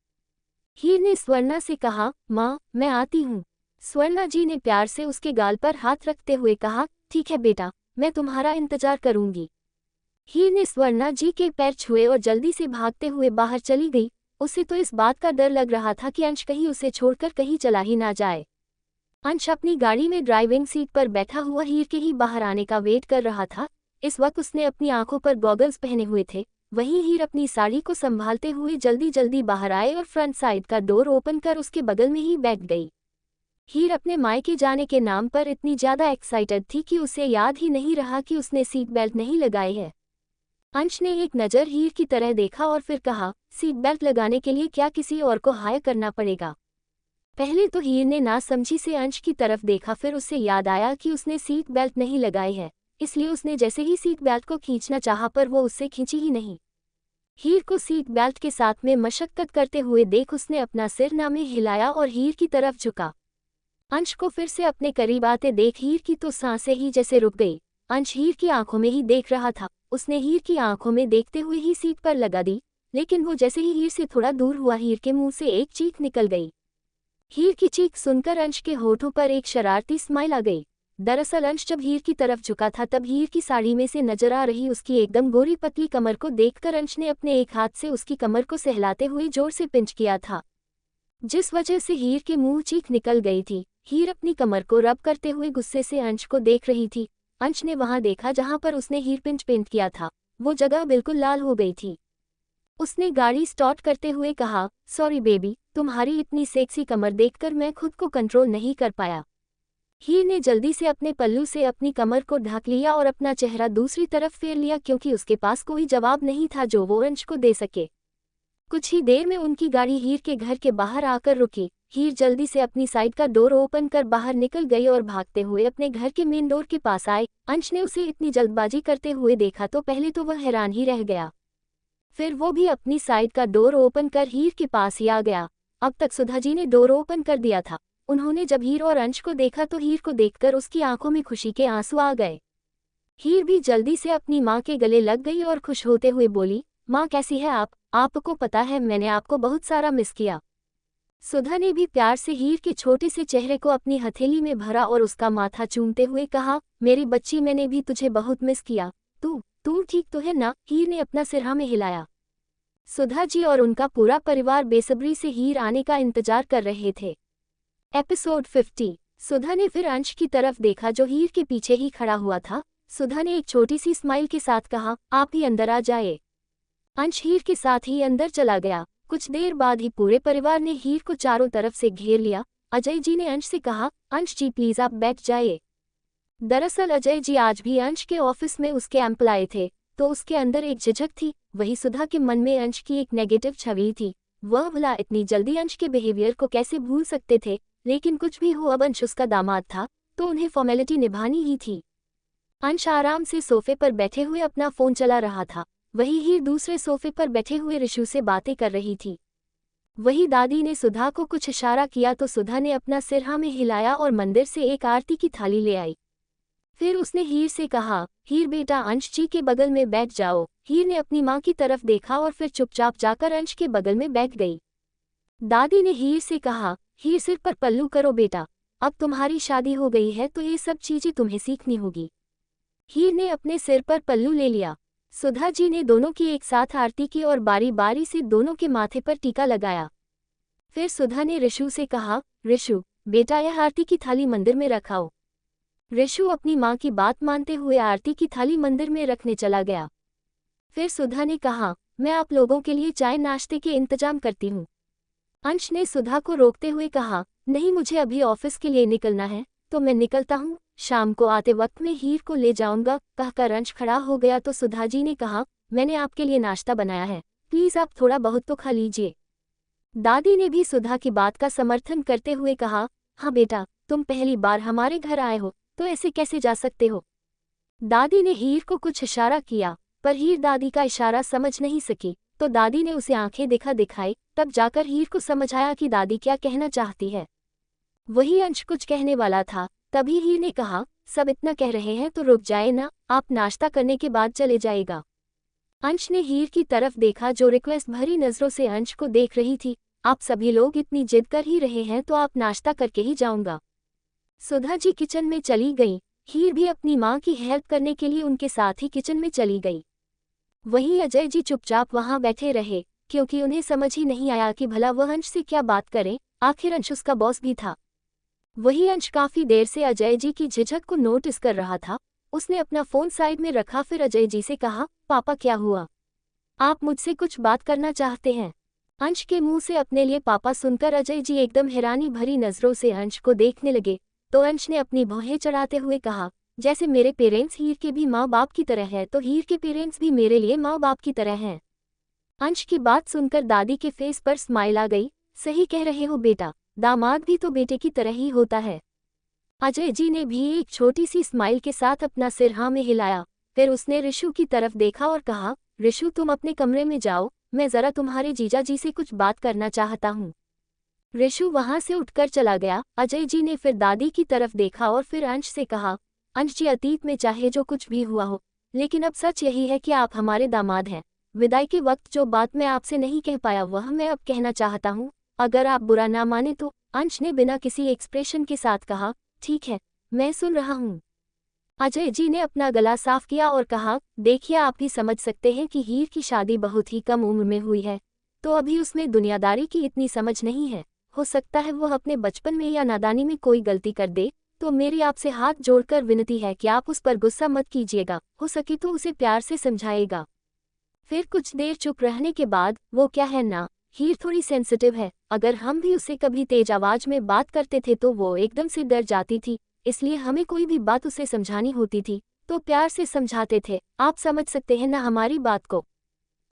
हीर ने स्वर्णा से कहा, माँ, मैं आती हूँ। स्वर्णा जी ने प्यार से उसके गाल पर हाथ रखते हुए कहा, ठीक है बेटा, मैं तुम्हारा इंतजार करूंगी। हीर ने स्वर्णा जी के पैर छुए और जल्दी से भागते हुए बाहर चली गई। उसे तो इस बात का डर लग रहा था कि अंश कहीं उसे छोड़कर कहीं चला ही ना जाए। अंश अपनी गाड़ी में ड्राइविंग सीट पर बैठा हुआ हीर के ही बाहर आने का वेट कर रहा था। इस वक्त उसने अपनी आंखों पर गॉगल्स पहने हुए थे। वहीं हीर अपनी साड़ी को संभालते हुए जल्दी जल्दी बाहर आए और फ्रंट साइड का डोर ओपन कर उसके बगल में ही बैठ गई। हीर अपने मायके जाने के नाम पर इतनी ज्यादा एक्साइटेड थी कि उसे याद ही नहीं रहा कि उसने सीट बेल्ट नहीं लगाई है। अंश ने एक नज़र हीर की तरह देखा और फिर कहा, सीट बेल्ट लगाने के लिए क्या किसी और को हायर करना पड़ेगा? पहले तो हीर ने नासमझी से अंश की तरफ देखा, फिर उससे याद आया कि उसने सीट बेल्ट नहीं लगाई है, इसलिए उसने जैसे ही सीट बेल्ट को खींचना चाहा पर वो उससे खींची ही नहीं। हीर को सीट बेल्ट के साथ में मशक्कत करते हुए देख उसने अपना सिर ना में हिलाया और हीर की तरफ झुका। अंश को फिर से अपने करीब आते देख हीर की तो सांसें ही जैसे रुक गई। अंश हीर की आंखों में ही देख रहा था। उसने हीर की आंखों में देखते हुए ही सीट पर लगा दी, लेकिन वो जैसे ही हीर से थोड़ा दूर हुआ हीर के मुंह से एक चीख निकल गई। हीर की चीख सुनकर अंश के होठों पर एक शरारती स्माइल आ गई। दरअसल अंश जब हीर की तरफ झुका था तब हीर की साड़ी में से नजर आ रही उसकी एकदम गोरी पतली कमर को देखकर अंश ने अपने एक हाथ से उसकी कमर को सहलाते हुए जोर से पिंच किया था, जिस वजह से हीर के मुंह चीख निकल गई थी। हीर अपनी कमर को रब करते हुए गुस्से से अंश को देख रही थी। अंश ने वहां देखा जहां पर उसने हीर पिंच पेंट किया था, वो जगह बिल्कुल लाल हो गई थी। उसने गाड़ी स्टार्ट करते हुए कहा, सॉरी बेबी, तुम्हारी इतनी सेक्सी कमर देखकर मैं खुद को कंट्रोल नहीं कर पाया। हीर ने जल्दी से अपने पल्लू से अपनी कमर को ढक लिया और अपना चेहरा दूसरी तरफ फेर लिया, क्योंकि उसके पास कोई जवाब नहीं था जो वो अंश को दे सके। कुछ ही देर में उनकी गाड़ी हीर के घर के बाहर आकर रुकी। हीर जल्दी से अपनी साइड का डोर ओपन कर बाहर निकल गई और भागते हुए अपने घर के मेन डोर के पास आए। अंश ने उसे इतनी जल्दबाजी करते हुए देखा तो पहले तो वह हैरान ही रह गया, फिर वो भी अपनी साइड का डोर ओपन कर हीर के पास ही आ गया। अब तक सुधा जी ने डोर ओपन कर दिया था। उन्होंने जब हीर और अंश को देखा तो हीर को देखकर उसकी आंखों में खुशी के आंसू आ गए। हीर भी जल्दी से अपनी माँ के गले लग गई और खुश होते हुए बोली, माँ कैसी है आप? आपको पता है मैंने आपको बहुत सारा मिस किया। सुधा ने भी प्यार से हीर के छोटे से चेहरे को अपनी हथेली में भरा और उसका माथा चूमते हुए कहा, मेरी बच्ची मैंने भी तुझे बहुत मिस किया। तू ठीक तो है ना? हीर ने अपना सिर हाँ में हिलाया। सुधा जी और उनका पूरा परिवार बेसब्री से हीर आने का इंतजार कर रहे थे। एपिसोड 50। सुधा ने फिर अंश की तरफ देखा जो हीर के पीछे ही खड़ा हुआ था। सुधा ने एक छोटी सी स्माइल के साथ कहा, आप ही अंदर आ जाए। अंश हीर के साथ ही अंदर चला गया। कुछ देर बाद ही पूरे परिवार ने हीर को चारों तरफ से घेर लिया। अजय जी ने अंश से कहा, अंश जी प्लीज आप बैठ जाइए। दरअसल अजय जी आज भी अंश के ऑफिस में उसके एम्प्लॉय थे, तो उसके अंदर एक झिझक थी। वही सुधा के मन में अंश की एक नेगेटिव छवि थी। वह भला इतनी जल्दी अंश के बिहेवियर को कैसे भूल सकते थे? लेकिन कुछ भी हो, अब अंश उसका दामाद था तो उन्हें फॉर्मेलिटी निभानी ही थी। अंश आराम से सोफे पर बैठे हुए अपना फोन चला रहा था। वही हीर दूसरे सोफे पर बैठे हुए ऋषु से बातें कर रही थी। वही दादी ने सुधा को कुछ इशारा किया तो सुधा ने अपना सिर हाँ में हिलाया और मंदिर से एक आरती की थाली ले आई। फिर उसने हीर से कहा, हीर बेटा अंश जी के बगल में बैठ जाओ। हीर ने अपनी माँ की तरफ देखा और फिर चुपचाप जाकर अंश के बगल में बैठ गई। दादी ने हीर से कहा, हीर सिर पर पल्लू करो बेटा, अब तुम्हारी शादी हो गई है तो ये सब चीजें तुम्हें सीखनी होगी। हीर ने अपने सिर पर पल्लू ले लिया। सुधा जी ने दोनों की एक साथ आरती की और बारी बारी से दोनों के माथे पर टीका लगाया। फिर सुधा ने ऋषु से कहा, ऋषु बेटा यह आरती की थाली मंदिर में रखाओ। ऋषु अपनी माँ की बात मानते हुए आरती की थाली मंदिर में रखने चला गया। फिर सुधा ने कहा, मैं आप लोगों के लिए चाय नाश्ते के इंतजाम करती हूँ। अंश ने सुधा को रोकते हुए कहा, नहीं मुझे अभी ऑफिस के लिए निकलना है तो मैं निकलता हूँ, शाम को आते वक्त में हीर को ले जाऊंगा। कहकर अंश खड़ा हो गया तो सुधा जी ने कहा, मैंने आपके लिए नाश्ता बनाया है, प्लीज आप थोड़ा बहुत तो खा लीजिए। दादी ने भी सुधा की बात का समर्थन करते हुए कहा, हाँ बेटा तुम पहली बार हमारे घर आए हो तो ऐसे कैसे जा सकते हो। दादी ने हीर को कुछ इशारा किया पर हीर दादी का इशारा समझ नहीं सकी तो दादी ने उसे आंखें दिखाई। तब जाकर हीर को समझ आया कि दादी क्या कहना चाहती है। वही अंश कुछ कहने वाला था, तभी हीर ने कहा, सब इतना कह रहे हैं तो रुक जाए ना, आप नाश्ता करने के बाद चले जाएगा। अंश ने हीर की तरफ देखा जो रिक्वेस्ट भरी नजरों से अंश को देख रही थी। आप सभी लोग इतनी जिद कर ही रहे हैं तो आप नाश्ता करके ही जाऊंगा। सुधा जी किचन में चली गई। हीर भी अपनी माँ की हेल्प करने के लिए उनके साथ ही किचन में चली गई। वहीं अजय जी चुपचाप वहां बैठे रहे क्योंकि उन्हें समझ ही नहीं आया कि भला वह अंश से क्या बात करें, आखिर अंश उसका बॉस भी था। वही अंश काफी देर से अजय जी की झिझक को नोटिस कर रहा था। उसने अपना फोन साइड में रखा फिर अजय जी से कहा, पापा क्या हुआ? आप मुझसे कुछ बात करना चाहते हैं? अंश के मुंह से अपने लिए पापा सुनकर अजय जी एकदम हैरानी भरी नजरों से अंश को देखने लगे तो अंश ने अपनी भौहें चढ़ाते हुए कहा, जैसे मेरे पेरेंट्स हीर के भी माँ बाप की तरह है तो हीर के पेरेंट्स भी मेरे लिए माँ बाप की तरह हैं। अंश की बात सुनकर दादी के फेस पर स्माइल आ गई। सही कह रहे हो बेटा, दामाद भी तो बेटे की तरह ही होता है। अजय जी ने भी एक छोटी सी स्माइल के साथ अपना सिर हाँ में हिलाया। फिर उसने ऋषु की तरफ देखा और कहा, ऋषु तुम अपने कमरे में जाओ, मैं जरा तुम्हारे जीजा जी से कुछ बात करना चाहता हूँ। ऋषु वहां से उठकर चला गया। अजय जी ने फिर दादी की तरफ देखा और फिर अंश से कहा, अंश जी अतीत में चाहे जो कुछ भी हुआ हो लेकिन अब सच यही है कि आप हमारे दामाद हैं। विदाई के वक्त जो बात मैं आपसे नहीं कह पाया वह मैं अब कहना चाहता हूँ, अगर आप बुरा ना माने तो। अंश ने बिना किसी एक्सप्रेशन के साथ कहा, ठीक है मैं सुन रहा हूँ। अजय जी ने अपना गला साफ किया और कहा, देखिए आप भी समझ सकते हैं कि हीर की शादी बहुत ही कम उम्र में हुई है तो अभी उसमें दुनियादारी की इतनी समझ नहीं है। हो सकता है वह अपने बचपन में या नादानी में कोई गलती कर दे, तो मेरी आपसे हाथ जोड़कर विनती है कि आप उस पर गुस्सा मत कीजिएगा, हो सके तो उसे प्यार से समझाएगा। फिर कुछ देर चुप रहने के बाद, वो क्या है ना, हीर थोड़ी सेंसिटिव है, अगर हम भी उससे कभी तेज आवाज में बात करते थे तो वो एकदम से डर जाती थी, इसलिए हमें कोई भी बात उसे समझानी होती थी तो प्यार से समझाते थे। आप समझ सकते हैं ना हमारी बात को।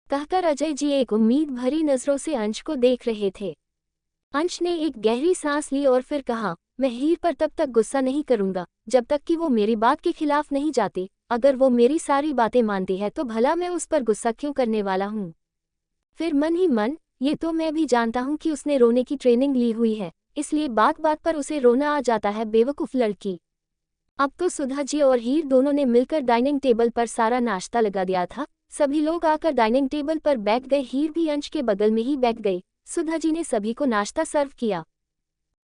कहकर अजय जी एक उम्मीद भरी नजरों से अंश को देख रहे थे। अंश ने एक गहरी सांस ली और फिर कहा, मैं हीर पर तब तक गुस्सा नहीं करूंगा जब तक कि वो मेरी बात के खिलाफ नहीं जाती। अगर वो मेरी सारी बातें मानती है तो भला मैं उस पर गुस्सा क्यों करने वाला हूँ। फिर मन ही मन, ये तो मैं भी जानता हूँ कि उसने रोने की ट्रेनिंग ली हुई है, इसलिए बात बात पर उसे रोना आ जाता है, बेवकूफ़ लड़की। अब तो सुधा जी और हीर दोनों ने मिलकर डाइनिंग टेबल पर सारा नाश्ता लगा दिया था। सभी लोग आकर डाइनिंग टेबल पर बैठ गए। हीर भी अंश के बगल में ही बैठ गई। सुधा जी ने सभी को नाश्ता सर्व किया।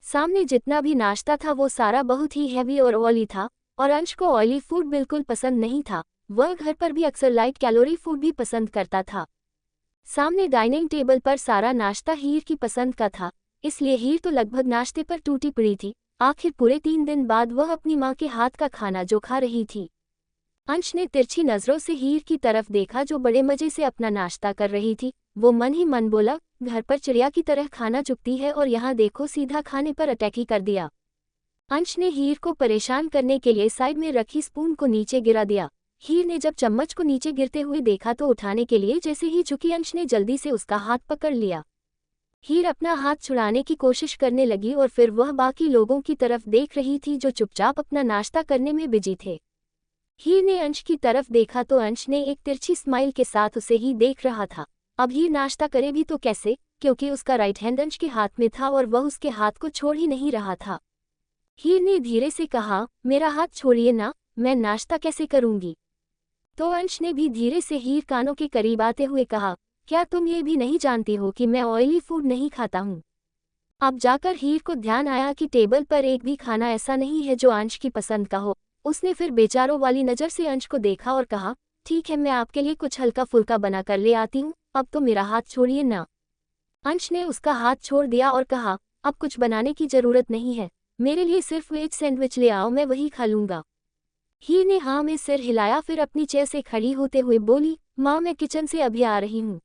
सामने जितना भी नाश्ता था वो सारा बहुत ही हैवी और ऑयली था, और अंश को ऑयली फूड बिल्कुल पसंद नहीं था। वह घर पर भी अक्सर लाइट कैलोरी फूड भी पसंद करता था। सामने डाइनिंग टेबल पर सारा नाश्ता हीर की पसंद का था, इसलिए हीर तो लगभग नाश्ते पर टूटी पड़ी थी। आखिर पूरे 3 दिन बाद वह अपनी माँ के हाथ का खाना जो खा रही थी। अंश ने तिरछी नजरों से हीर की तरफ देखा जो बड़े मजे से अपना नाश्ता कर रही थी। वो मन ही मन बोला, घर पर चिड़िया की तरह खाना चुगती है और यहाँ देखो सीधा खाने पर अटैक ही कर दिया। अंश ने हीर को परेशान करने के लिए साइड में रखी स्पून को नीचे गिरा दिया। हीर ने जब चम्मच को नीचे गिरते हुए देखा तो उठाने के लिए जैसे ही झुकी, अंश ने जल्दी से उसका हाथ पकड़ लिया। हीर अपना हाथ छुड़ाने की कोशिश करने लगी और फिर वह बाकी लोगों की तरफ देख रही थी जो चुपचाप अपना नाश्ता करने में बिजी थे। हीर ने अंश की तरफ देखा तो अंश ने एक तिरछी स्माइल के साथ उसे ही देख रहा था। अब हीर नाश्ता करे भी तो कैसे, क्योंकि उसका राइट हैंड अंश के हाथ में था और वह उसके हाथ को छोड़ ही नहीं रहा था। हीर ने धीरे से कहा, मेरा हाथ छोड़िए ना, मैं नाश्ता कैसे करूंगी। तो अंश ने भी धीरे से हीर कानों के करीब आते हुए कहा, क्या तुम ये भी नहीं जानती हो कि मैं ऑयली फूड नहीं खाता हूँ। अब जाकर हीर को ध्यान आया कि टेबल पर एक भी खाना ऐसा नहीं है जो अंश की पसंद का हो। उसने फिर बेचारों वाली नज़र से अंश को देखा और कहा, ठीक है, मैं आपके लिए कुछ हल्का फुल्का बना कर ले आती हूँ, अब तो मेरा हाथ छोड़िए ना। अंश ने उसका हाथ छोड़ दिया और कहा, अब कुछ बनाने की जरूरत नहीं है, मेरे लिए सिर्फ वेज सैंडविच ले आओ, मैं वही खा लूंगा। हीर ने हाँ में सिर हिलाया, फिर अपनी चेयर से खड़ी होते हुए बोली, माँ मैं किचन से अभी आ रही हूँ।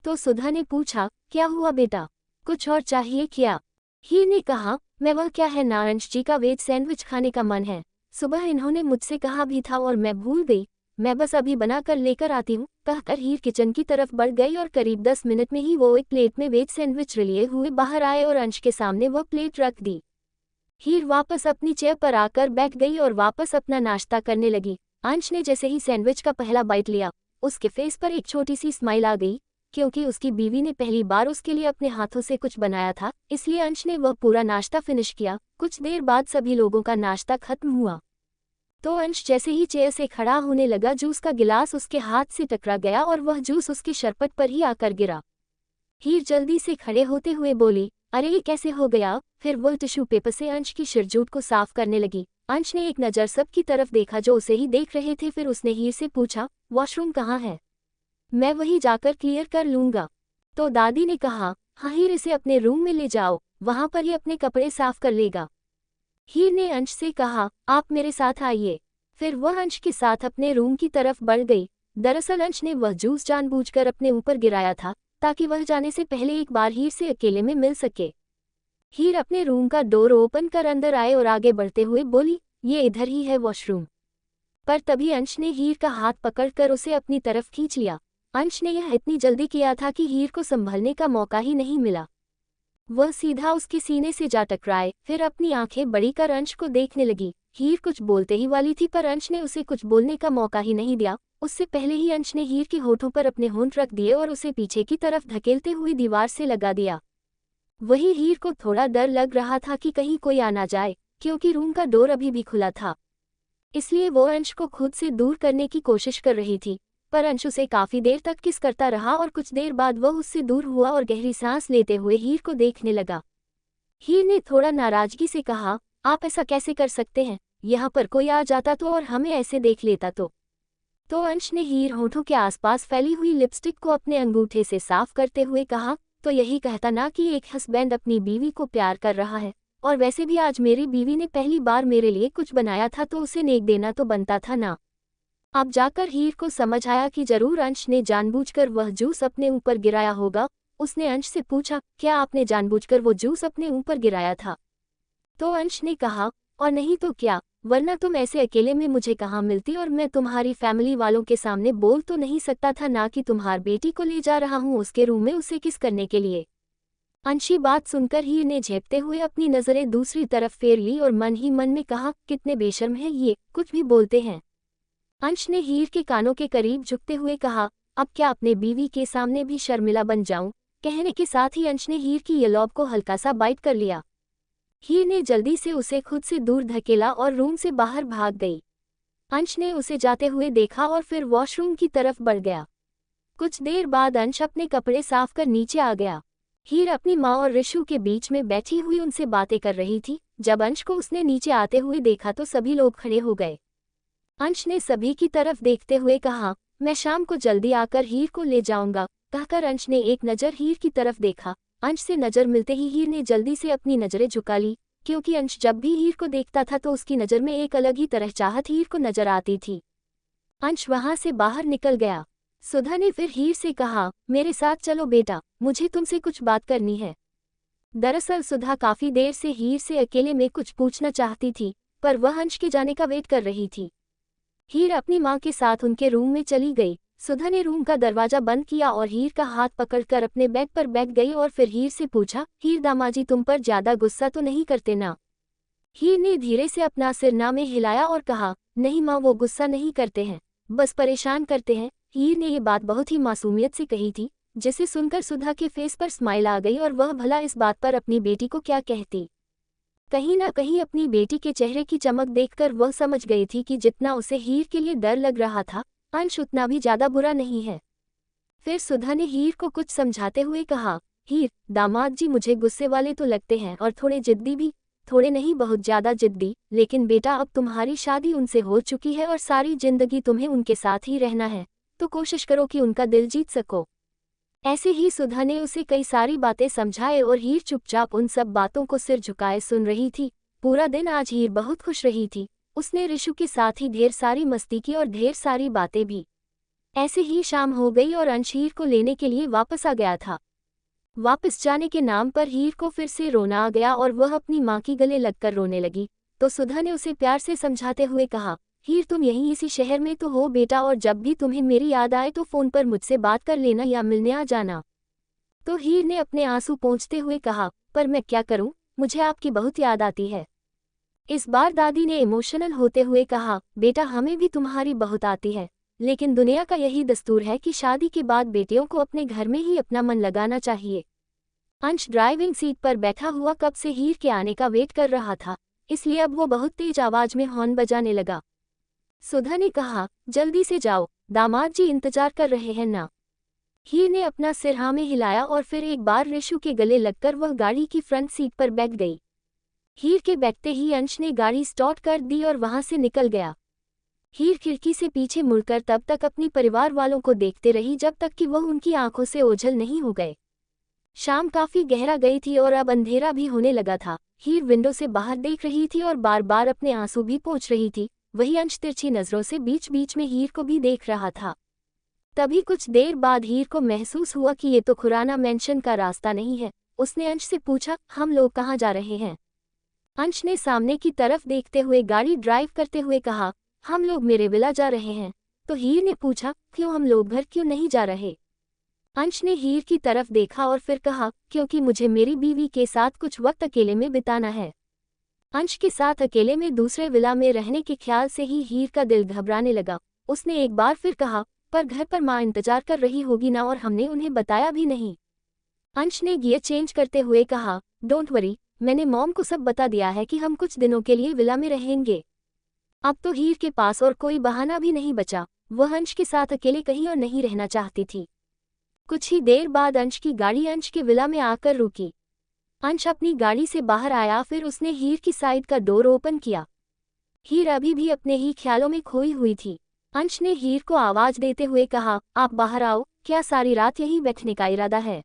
तो सुधा ने पूछा, क्या हुआ बेटा, कुछ और चाहिए क्या। हीर ने कहा, मैं वह क्या है ना, अंश जी का वेज सैंडविच खाने का मन है। सुबह इन्होंने मुझसे कहा भी था और मैं भूल गई, मैं बस अभी बना कर लेकर आती हूँ। कहकर हीर किचन की तरफ बढ़ गई और करीब 10 मिनट में ही वो एक प्लेट में वेज सैंडविच लिए हुए बाहर आए और अंश के सामने वह प्लेट रख दी। हीर वापस अपनी चेयर पर आकर बैठ गई और वापस अपना नाश्ता करने लगी। अंश ने जैसे ही सैंडविच का पहला बाइट लिया, उसके फेस पर एक छोटी सी स्माइल आ गई, क्योंकि उसकी बीवी ने पहली बार उसके लिए अपने हाथों से कुछ बनाया था, इसलिए अंश ने वह पूरा नाश्ता फिनिश किया। कुछ देर बाद सभी लोगों का नाश्ता खत्म हुआ तो अंश जैसे ही चेयर से खड़ा होने लगा, जूस का गिलास उसके हाथ से टकरा गया और वह जूस उसके शरपट पर ही आकर गिरा। हीर जल्दी से खड़े होते हुए बोली, अरे ये कैसे हो गया। फिर वह टिश्यू पेपर से अंश की शिरजूट को साफ करने लगी। अंश ने एक नज़र सबकी तरफ देखा जो उसे ही देख रहे थे, फिर उसने हीर से पूछा, वॉशरूम कहाँ है, मैं वही जाकर क्लियर कर लूँगा। तो दादी ने कहा, हाँ हीर, इसे अपने रूम में ले जाओ, वहाँ पर ही अपने कपड़े साफ कर लेगा। हीर ने अंश से कहा, आप मेरे साथ आइए। फिर वह अंश के साथ अपने रूम की तरफ बढ़ गई। दरअसल अंश ने वह जूस जानबूझकर अपने ऊपर गिराया था ताकि वह जाने से पहले एक बार हीर से अकेले में मिल सके। हीर अपने रूम का डोर ओपन कर अंदर आए और आगे बढ़ते हुए बोली, ये इधर ही है वॉशरूम। पर तभी अंश ने हीर का हाथ पकड़कर उसे अपनी तरफ खींच लिया। अंश ने यह इतनी जल्दी किया था कि हीर को संभलने का मौका ही नहीं मिला। वह सीधा उसके सीने से जा टकराए, फिर अपनी आंखें बड़ी कर अंश को देखने लगी। हीर कुछ बोलते ही वाली थी पर अंश ने उसे कुछ बोलने का मौका ही नहीं दिया। उससे पहले ही अंश ने हीर के होठों पर अपने होंठ रख दिए और उसे पीछे की तरफ धकेलते हुए दीवार से लगा दिया। वही हीर को थोड़ा डर लग रहा था कि कहीं कोई आ ना जाए, क्योंकि रूम का डोर अभी भी खुला था, इसलिए वो अंश को खुद से दूर करने की कोशिश कर रही थी। पर अंश उसे काफी देर तक किस करता रहा और कुछ देर बाद वह उससे दूर हुआ और गहरी सांस लेते हुए हीर को देखने लगा। हीर ने थोड़ा नाराजगी से कहा, आप ऐसा कैसे कर सकते हैं, यहाँ पर कोई आ जाता तो और हमें ऐसे देख लेता तो अंश ने हीर होठों के आसपास फैली हुई लिपस्टिक को अपने अंगूठे से साफ करते हुए कहा, तो यही कहता ना कि एक हस्बैंड अपनी बीवी को प्यार कर रहा है, और वैसे भी आज मेरी बीवी ने पहली बार मेरे लिए कुछ बनाया था तो उसे नेक देना तो बनता था ना। अब जाकर हीर को समझ आया कि जरूर अंश ने जानबूझकर वह जूस अपने ऊपर गिराया होगा। उसने अंश से पूछा, क्या आपने जानबूझकर वो जूस अपने ऊपर गिराया था। तो अंश ने कहा, और नहीं तो क्या, वरना तुम ऐसे अकेले में मुझे कहाँ मिलती और मैं तुम्हारी फैमिली वालों के सामने बोल तो नहीं सकता था ना कि तुम्हार बेटी को ले जा रहा हूँ उसके रूम में उसे किस करने के लिए। अंशी बात सुनकर हीर ने झेपते हुए अपनी नजरें दूसरी तरफ फेर ली और मन ही मन में कहा, कितने बेशर्म हैं ये, कुछ भी बोलते हैं। अंश ने हीर के कानों के करीब झुकते हुए कहा, अब क्या अपने बीवी के सामने भी शर्मिला बन जाऊं? कहने के साथ ही अंश ने हीर की ये लॉब को हल्का सा बाइट कर लिया। हीर ने जल्दी से उसे खुद से दूर धकेला और रूम से बाहर भाग गई। अंश ने उसे जाते हुए देखा और फिर वॉशरूम की तरफ बढ़ गया। कुछ देर बाद अंश अपने कपड़े साफ कर नीचे आ गया। हीर अपनी माँ और ऋषु के बीच में बैठी हुई उनसे बातें कर रही थी। जब अंश को उसने नीचे आते हुए देखा तो सभी लोग खड़े हो गए। अंश ने सभी की तरफ देखते हुए कहा, मैं शाम को जल्दी आकर हीर को ले जाऊंगा। कहकर अंश ने एक नज़र हीर की तरफ देखा। अंश से नज़र मिलते ही हीर ने जल्दी से अपनी नज़रें झुका ली, क्योंकि अंश जब भी हीर को देखता था तो उसकी नज़र में एक अलग ही तरह चाहत हीर को नजर आती थी। अंश वहां से बाहर निकल गया। सुधा ने फिर हीर से कहा, मेरे साथ चलो बेटा, मुझे तुमसे कुछ बात करनी है। दरअसल सुधा काफी देर से हीर से अकेले में कुछ पूछना चाहती थी, पर वह अंश के जाने का वेट कर रही थी। हीर अपनी माँ के साथ उनके रूम में चली गई। सुधा ने रूम का दरवाजा बंद किया और हीर का हाथ पकड़कर अपने बेड पर बैठ गई और फिर हीर से पूछा, हीर दामाजी तुम पर ज्यादा गुस्सा तो नहीं करते ना? हीर ने धीरे से अपना सिर ना में हिलाया और कहा, नहीं माँ, वो गुस्सा नहीं करते हैं, बस परेशान करते हैं। हीर ने ये बात बहुत ही मासूमियत से कही थी, जिसे सुनकर सुधा के फेस पर स्माइल आ गई और वह भला इस बात पर अपनी बेटी को क्या कहती। कहीं ना कहीं अपनी बेटी के चेहरे की चमक देखकर वह समझ गई थी कि जितना उसे हीर के लिए डर लग रहा था, अंश उतना भी ज्यादा बुरा नहीं है। फिर सुधा ने हीर को कुछ समझाते हुए कहा, हीर दामाद जी मुझे गुस्से वाले तो लगते हैं और थोड़े जिद्दी भी, थोड़े नहीं बहुत ज्यादा जिद्दी, लेकिन बेटा अब तुम्हारी शादी उनसे हो चुकी है और सारी जिंदगी तुम्हें उनके साथ ही रहना है, तो कोशिश करो कि उनका दिल जीत सको। ऐसे ही सुधा ने उसे कई सारी बातें समझाए और हीर चुपचाप उन सब बातों को सिर झुकाए सुन रही थी। पूरा दिन आज हीर बहुत खुश रही थी। उसने ऋषु के साथ ही ढेर सारी मस्ती की और ढेर सारी बातें भी। ऐसे ही शाम हो गई और अंश हीर को लेने के लिए वापस आ गया था। वापस जाने के नाम पर हीर को फिर से रोना आ गया और वह अपनी माँ की गले लगकर रोने लगी, तो सुधा ने उसे प्यार से समझाते हुए कहा, हीर तुम यहीं इसी शहर में तो हो बेटा, और जब भी तुम्हें मेरी याद आए तो फ़ोन पर मुझसे बात कर लेना या मिलने आ जाना। तो हीर ने अपने आंसू पोंछते हुए कहा, पर मैं क्या करूं, मुझे आपकी बहुत याद आती है। इस बार दादी ने इमोशनल होते हुए कहा, बेटा हमें भी तुम्हारी बहुत आती है, लेकिन दुनिया का यही दस्तूर है कि शादी के बाद बेटियों को अपने घर में ही अपना मन लगाना चाहिए। अंश ड्राइविंग सीट पर बैठा हुआ कब से हीर के आने का वेट कर रहा था, इसलिए अब वो बहुत तेज आवाज में हॉर्न बजाने लगा। सुधा ने कहा, जल्दी से जाओ, दामाद जी इंतजार कर रहे हैं ना। हीर ने अपना सिर हाँ में हिलाया और फिर एक बार ऋषु के गले लगकर वह गाड़ी की फ्रंट सीट पर बैठ गई। हीर के बैठते ही अंश ने गाड़ी स्टार्ट कर दी और वहां से निकल गया। हीर खिड़की से पीछे मुड़कर तब तक अपनी परिवार वालों को देखते रही जब तक कि वह उनकी आंखों से ओझल नहीं हो गए। शाम काफी गहरा गई थी और अब अंधेरा भी होने लगा था। हीर विंडो से बाहर देख रही थी और बार बार अपने आंसू भी पोंछ रही थी। वही अंश तिरछी नजरों से बीच बीच में हीर को भी देख रहा था। तभी कुछ देर बाद हीर को महसूस हुआ कि ये तो खुराना मेंशन का रास्ता नहीं है। उसने अंश से पूछा, हम लोग कहाँ जा रहे हैं? अंश ने सामने की तरफ देखते हुए गाड़ी ड्राइव करते हुए कहा, हम लोग मेरे विला जा रहे हैं। तो हीर ने पूछा, क्यों हम लोग घर क्यों नहीं जा रहे? अंश ने हीर की तरफ देखा और फिर कहा, क्योंकि मुझे मेरी बीवी के साथ कुछ वक्त अकेले में बिताना है। अंश के साथ अकेले में दूसरे विला में रहने के ख्याल से ही हीर का दिल घबराने लगा। उसने एक बार फिर कहा, पर घर पर माँ इंतजार कर रही होगी ना, और हमने उन्हें बताया भी नहीं। अंश ने गियर चेंज करते हुए कहा, डोंट वरी, मैंने मॉम को सब बता दिया है कि हम कुछ दिनों के लिए विला में रहेंगे। अब तो हीर के पास और कोई बहाना भी नहीं बचा। वह अंश के साथ अकेले कहीं और नहीं रहना चाहती थी। कुछ ही देर बाद अंश की गाड़ी अंश के विला में आकर रुकी। अंश अपनी गाड़ी से बाहर आया, फिर उसने हीर की साइड का डोर ओपन किया। हीर अभी भी अपने ही ख्यालों में खोई हुई थी। अंश ने हीर को आवाज देते हुए कहा, आप बाहर आओ, क्या सारी रात यहीं बैठने का इरादा है?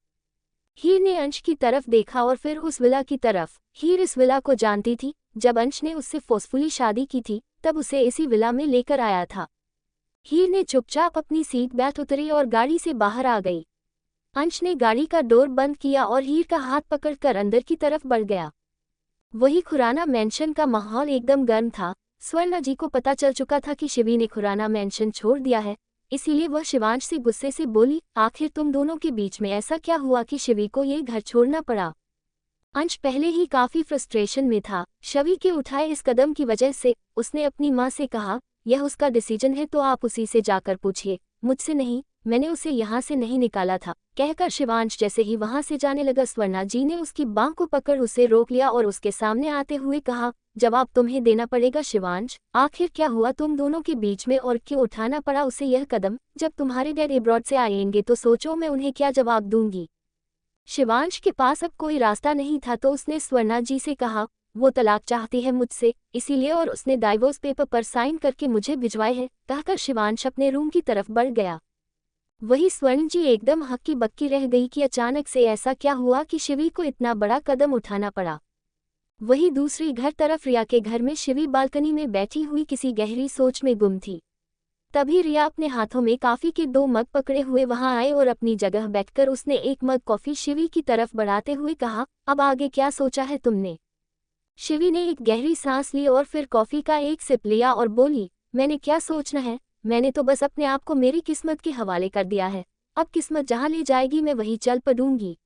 हीर ने अंश की तरफ देखा और फिर उस विला की तरफ। हीर इस विला को जानती थी। जब अंश ने उससे फोर्सफुली शादी की थी तब उसे इसी विला में लेकर आया था। हीर ने चुपचाप अपनी सीट बेल्ट उतरी और गाड़ी से बाहर आ गई। अंश ने गाड़ी का डोर बंद किया और हीर का हाथ पकड़कर अंदर की तरफ बढ़ गया। वही खुराना मेंशन का माहौल एकदम गर्म था। स्वर्णा जी को पता चल चुका था कि शिवी ने खुराना मेंशन छोड़ दिया है, इसीलिए वह शिवांश से गुस्से से बोली, आखिर तुम दोनों के बीच में ऐसा क्या हुआ कि शिवी को ये घर छोड़ना पड़ा। अंश पहले ही काफी फ्रस्ट्रेशन में था शवी के उठाए इस कदम की वजह से। उसने अपनी माँ से कहा, यह उसका डिसीजन है तो आप उसी से जाकर पूछिए, मुझसे नहीं, मैंने उसे यहाँ से नहीं निकाला था। कहकर शिवांश जैसे ही वहाँ से जाने लगा, स्वर्णा जी ने उसकी बांह को पकड़ उसे रोक लिया और उसके सामने आते हुए कहा, जवाब तुम्हें देना पड़ेगा शिवांश, आखिर क्या हुआ तुम दोनों के बीच में और क्यों उठाना पड़ा उसे यह कदम। जब तुम्हारे डैड अब्रॉड से आएंगे तो सोचो मैं उन्हें क्या जवाब दूंगी। शिवांश के पास अब कोई रास्ता नहीं था तो उसने स्वर्णा जी से कहा, वो तलाक चाहती है मुझसे, इसीलिए और उसने डाइवोर्स पेपर पर साइन करके मुझे भिजवाए हैं। कहकर शिवांश अपने रूम की तरफ बढ़ गया। वही स्वर्ण जी एकदम हक्की बक्की रह गई कि अचानक से ऐसा क्या हुआ कि शिवी को इतना बड़ा कदम उठाना पड़ा। वही दूसरी घर तरफ रिया के घर में शिवी बालकनी में बैठी हुई किसी गहरी सोच में गुम थी। तभी रिया अपने हाथों में कॉफी के 2 मग पकड़े हुए वहां आए और अपनी जगह बैठकर उसने एक मग कॉफी शिवी की तरफ बढ़ाते हुए कहा, अब आगे क्या सोचा है तुमने। शिवी ने एक गहरी सांस ली और फिर कॉफी का एक सिप लिया और बोली, मैंने क्या सोचना है, मैंने तो बस अपने आप को मेरी किस्मत के हवाले कर दिया है, अब किस्मत जहां ले जाएगी मैं वहीं चल पड़ूंगी।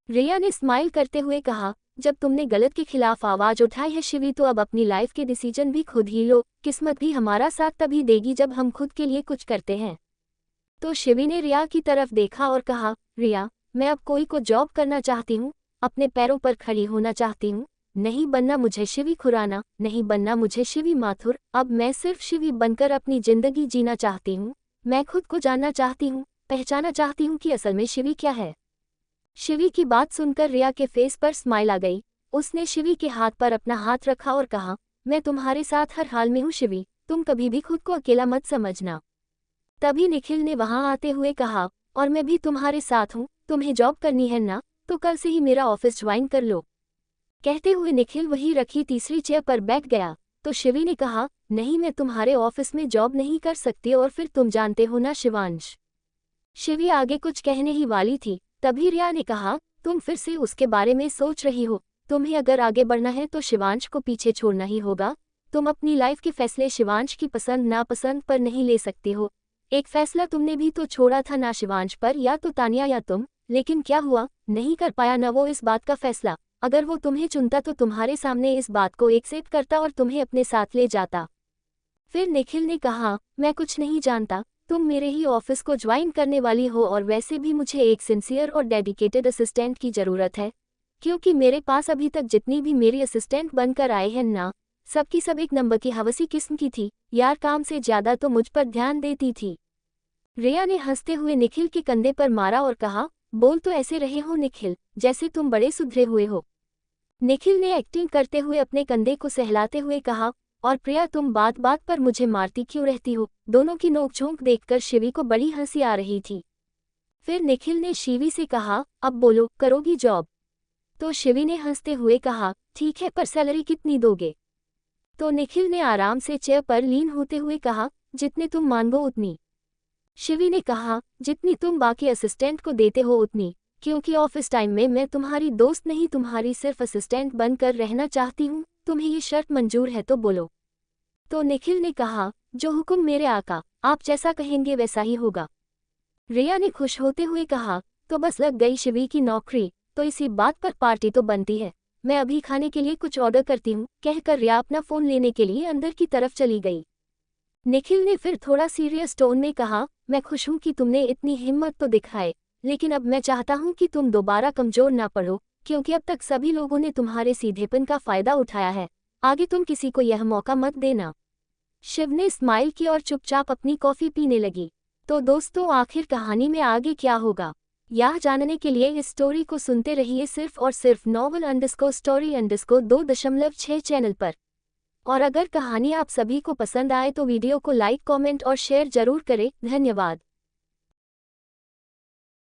रिया ने स्माइल करते हुए कहा, जब तुमने गलत के खिलाफ आवाज उठाई है शिवी तो अब अपनी लाइफ के डिसीजन भी खुद ही लो, किस्मत भी हमारा साथ तभी देगी जब हम खुद के लिए कुछ करते हैं। तो शिवी ने रिया की तरफ देखा और कहा, रिया, मैं अब कोई को जॉब करना चाहती हूँ, अपने पैरों पर खड़ी होना चाहती हूँ, नहीं बनना मुझे शिवी खुराना, नहीं बनना मुझे शिवी माथुर, अब मैं सिर्फ शिवी बनकर अपनी जिंदगी जीना चाहती हूँ। मैं खुद को जानना चाहती हूँ, पहचाना चाहती हूँ कि असल में शिवी क्या है। शिवी की बात सुनकर रिया के फेस पर स्माइल आ गई। उसने शिवी के हाथ पर अपना हाथ रखा और कहा, मैं तुम्हारे साथ हर हाल में हूँ शिवी, तुम कभी भी खुद को अकेला मत समझना। तभी निखिल ने वहां आते हुए कहा, और मैं भी तुम्हारे साथ हूँ, तुम्हें जॉब करनी है ना, तो कल से ही मेरा ऑफिस ज्वाइन कर लो। कहते हुए निखिल वहीं रखी तीसरी चेयर पर बैठ गया। तो शिवी ने कहा, नहीं मैं तुम्हारे ऑफिस में जॉब नहीं कर सकती और फिर तुम जानते हो ना शिवांश। शिवी आगे कुछ कहने ही वाली थी, तभी रिया ने कहा, तुम फिर से उसके बारे में सोच रही हो, तुम्हें अगर आगे बढ़ना है तो शिवांश को पीछे छोड़ना ही होगा। तुम अपनी लाइफ के फैसले शिवांश की पसंद नापसंद पर नहीं ले सकती हो। एक फैसला तुमने भी तो छोड़ा था ना शिवांश पर, या तो तानिया या तुम, लेकिन क्या हुआ, नहीं कर पाया ना वो इस बात का फैसला। अगर वो तुम्हें चुनता तो तुम्हारे सामने इस बात को एक्सेप्ट करता और तुम्हें अपने साथ ले जाता। फिर निखिल ने कहा, मैं कुछ नहीं जानता, तुम मेरे ही ऑफिस को ज्वाइन करने वाली हो और वैसे भी मुझे एक सिंसियर और डेडिकेटेड असिस्टेंट की ज़रूरत है, क्योंकि मेरे पास अभी तक जितनी भी मेरी असिस्टेंट बनकर आए हैं ना, सबकी सब एक नंबर की हवसी किस्म की थी यार, काम से ज़्यादा तो मुझ पर ध्यान देती थी। रिया ने हंसते हुए निखिल के कंधे पर मारा और कहा, बोल तो ऐसे रहे हो निखिल जैसे तुम बड़े सुधरे हुए हो। निखिल ने एक्टिंग करते हुए अपने कंधे को सहलाते हुए कहा, और प्रिया तुम बात बात पर मुझे मारती क्यों रहती हो। दोनों की नोकझोंक देखकर शिवी को बड़ी हंसी आ रही थी। फिर निखिल ने शिवी से कहा, अब बोलो, करोगी जॉब। तो शिवी ने हंसते हुए कहा, ठीक है, पर सैलरी कितनी दोगे। तो निखिल ने आराम से चेयर पर लीन होते हुए कहा, जितने तुम मांगो उतनी। शिवी ने कहा, जितनी तुम बाकी असिस्टेंट को देते हो उतनी, क्योंकि ऑफिस टाइम में मैं तुम्हारी दोस्त नहीं तुम्हारी सिर्फ असिस्टेंट बनकर रहना चाहती हूँ। तुम्हें ये शर्त मंजूर है तो बोलो। तो निखिल ने कहा, जो हुक्म मेरे आका, आप जैसा कहेंगे वैसा ही होगा। रिया ने खुश होते हुए कहा, तो बस लग गई शिवी की नौकरी, तो इसी बात पर पार्टी तो बनती है। मैं अभी खाने के लिए कुछ ऑर्डर करती हूँ। कहकर रिया अपना फ़ोन लेने के लिए अंदर की तरफ चली गई। निखिल ने फिर थोड़ा सीरियस टोन में कहा, मैं खुश हूँ कि तुमने इतनी हिम्मत तो दिखाए, लेकिन अब मैं चाहता हूँ कि तुम दोबारा कमज़ोर ना पड़ो, क्योंकि अब तक सभी लोगों ने तुम्हारे सीधेपन का फ़ायदा उठाया है। आगे तुम किसी को यह मौका मत देना। शिव ने स्माइल की और चुपचाप अपनी कॉफ़ी पीने लगी। तो दोस्तों, आखिर कहानी में आगे क्या होगा, यह जानने के लिए इस स्टोरी को सुनते रहिए सिर्फ और सिर्फ novel_story_2.6 चैनल पर। और अगर कहानी आप सभी को पसंद आए तो वीडियो को लाइक, कमेंट और शेयर जरूर करें। धन्यवाद।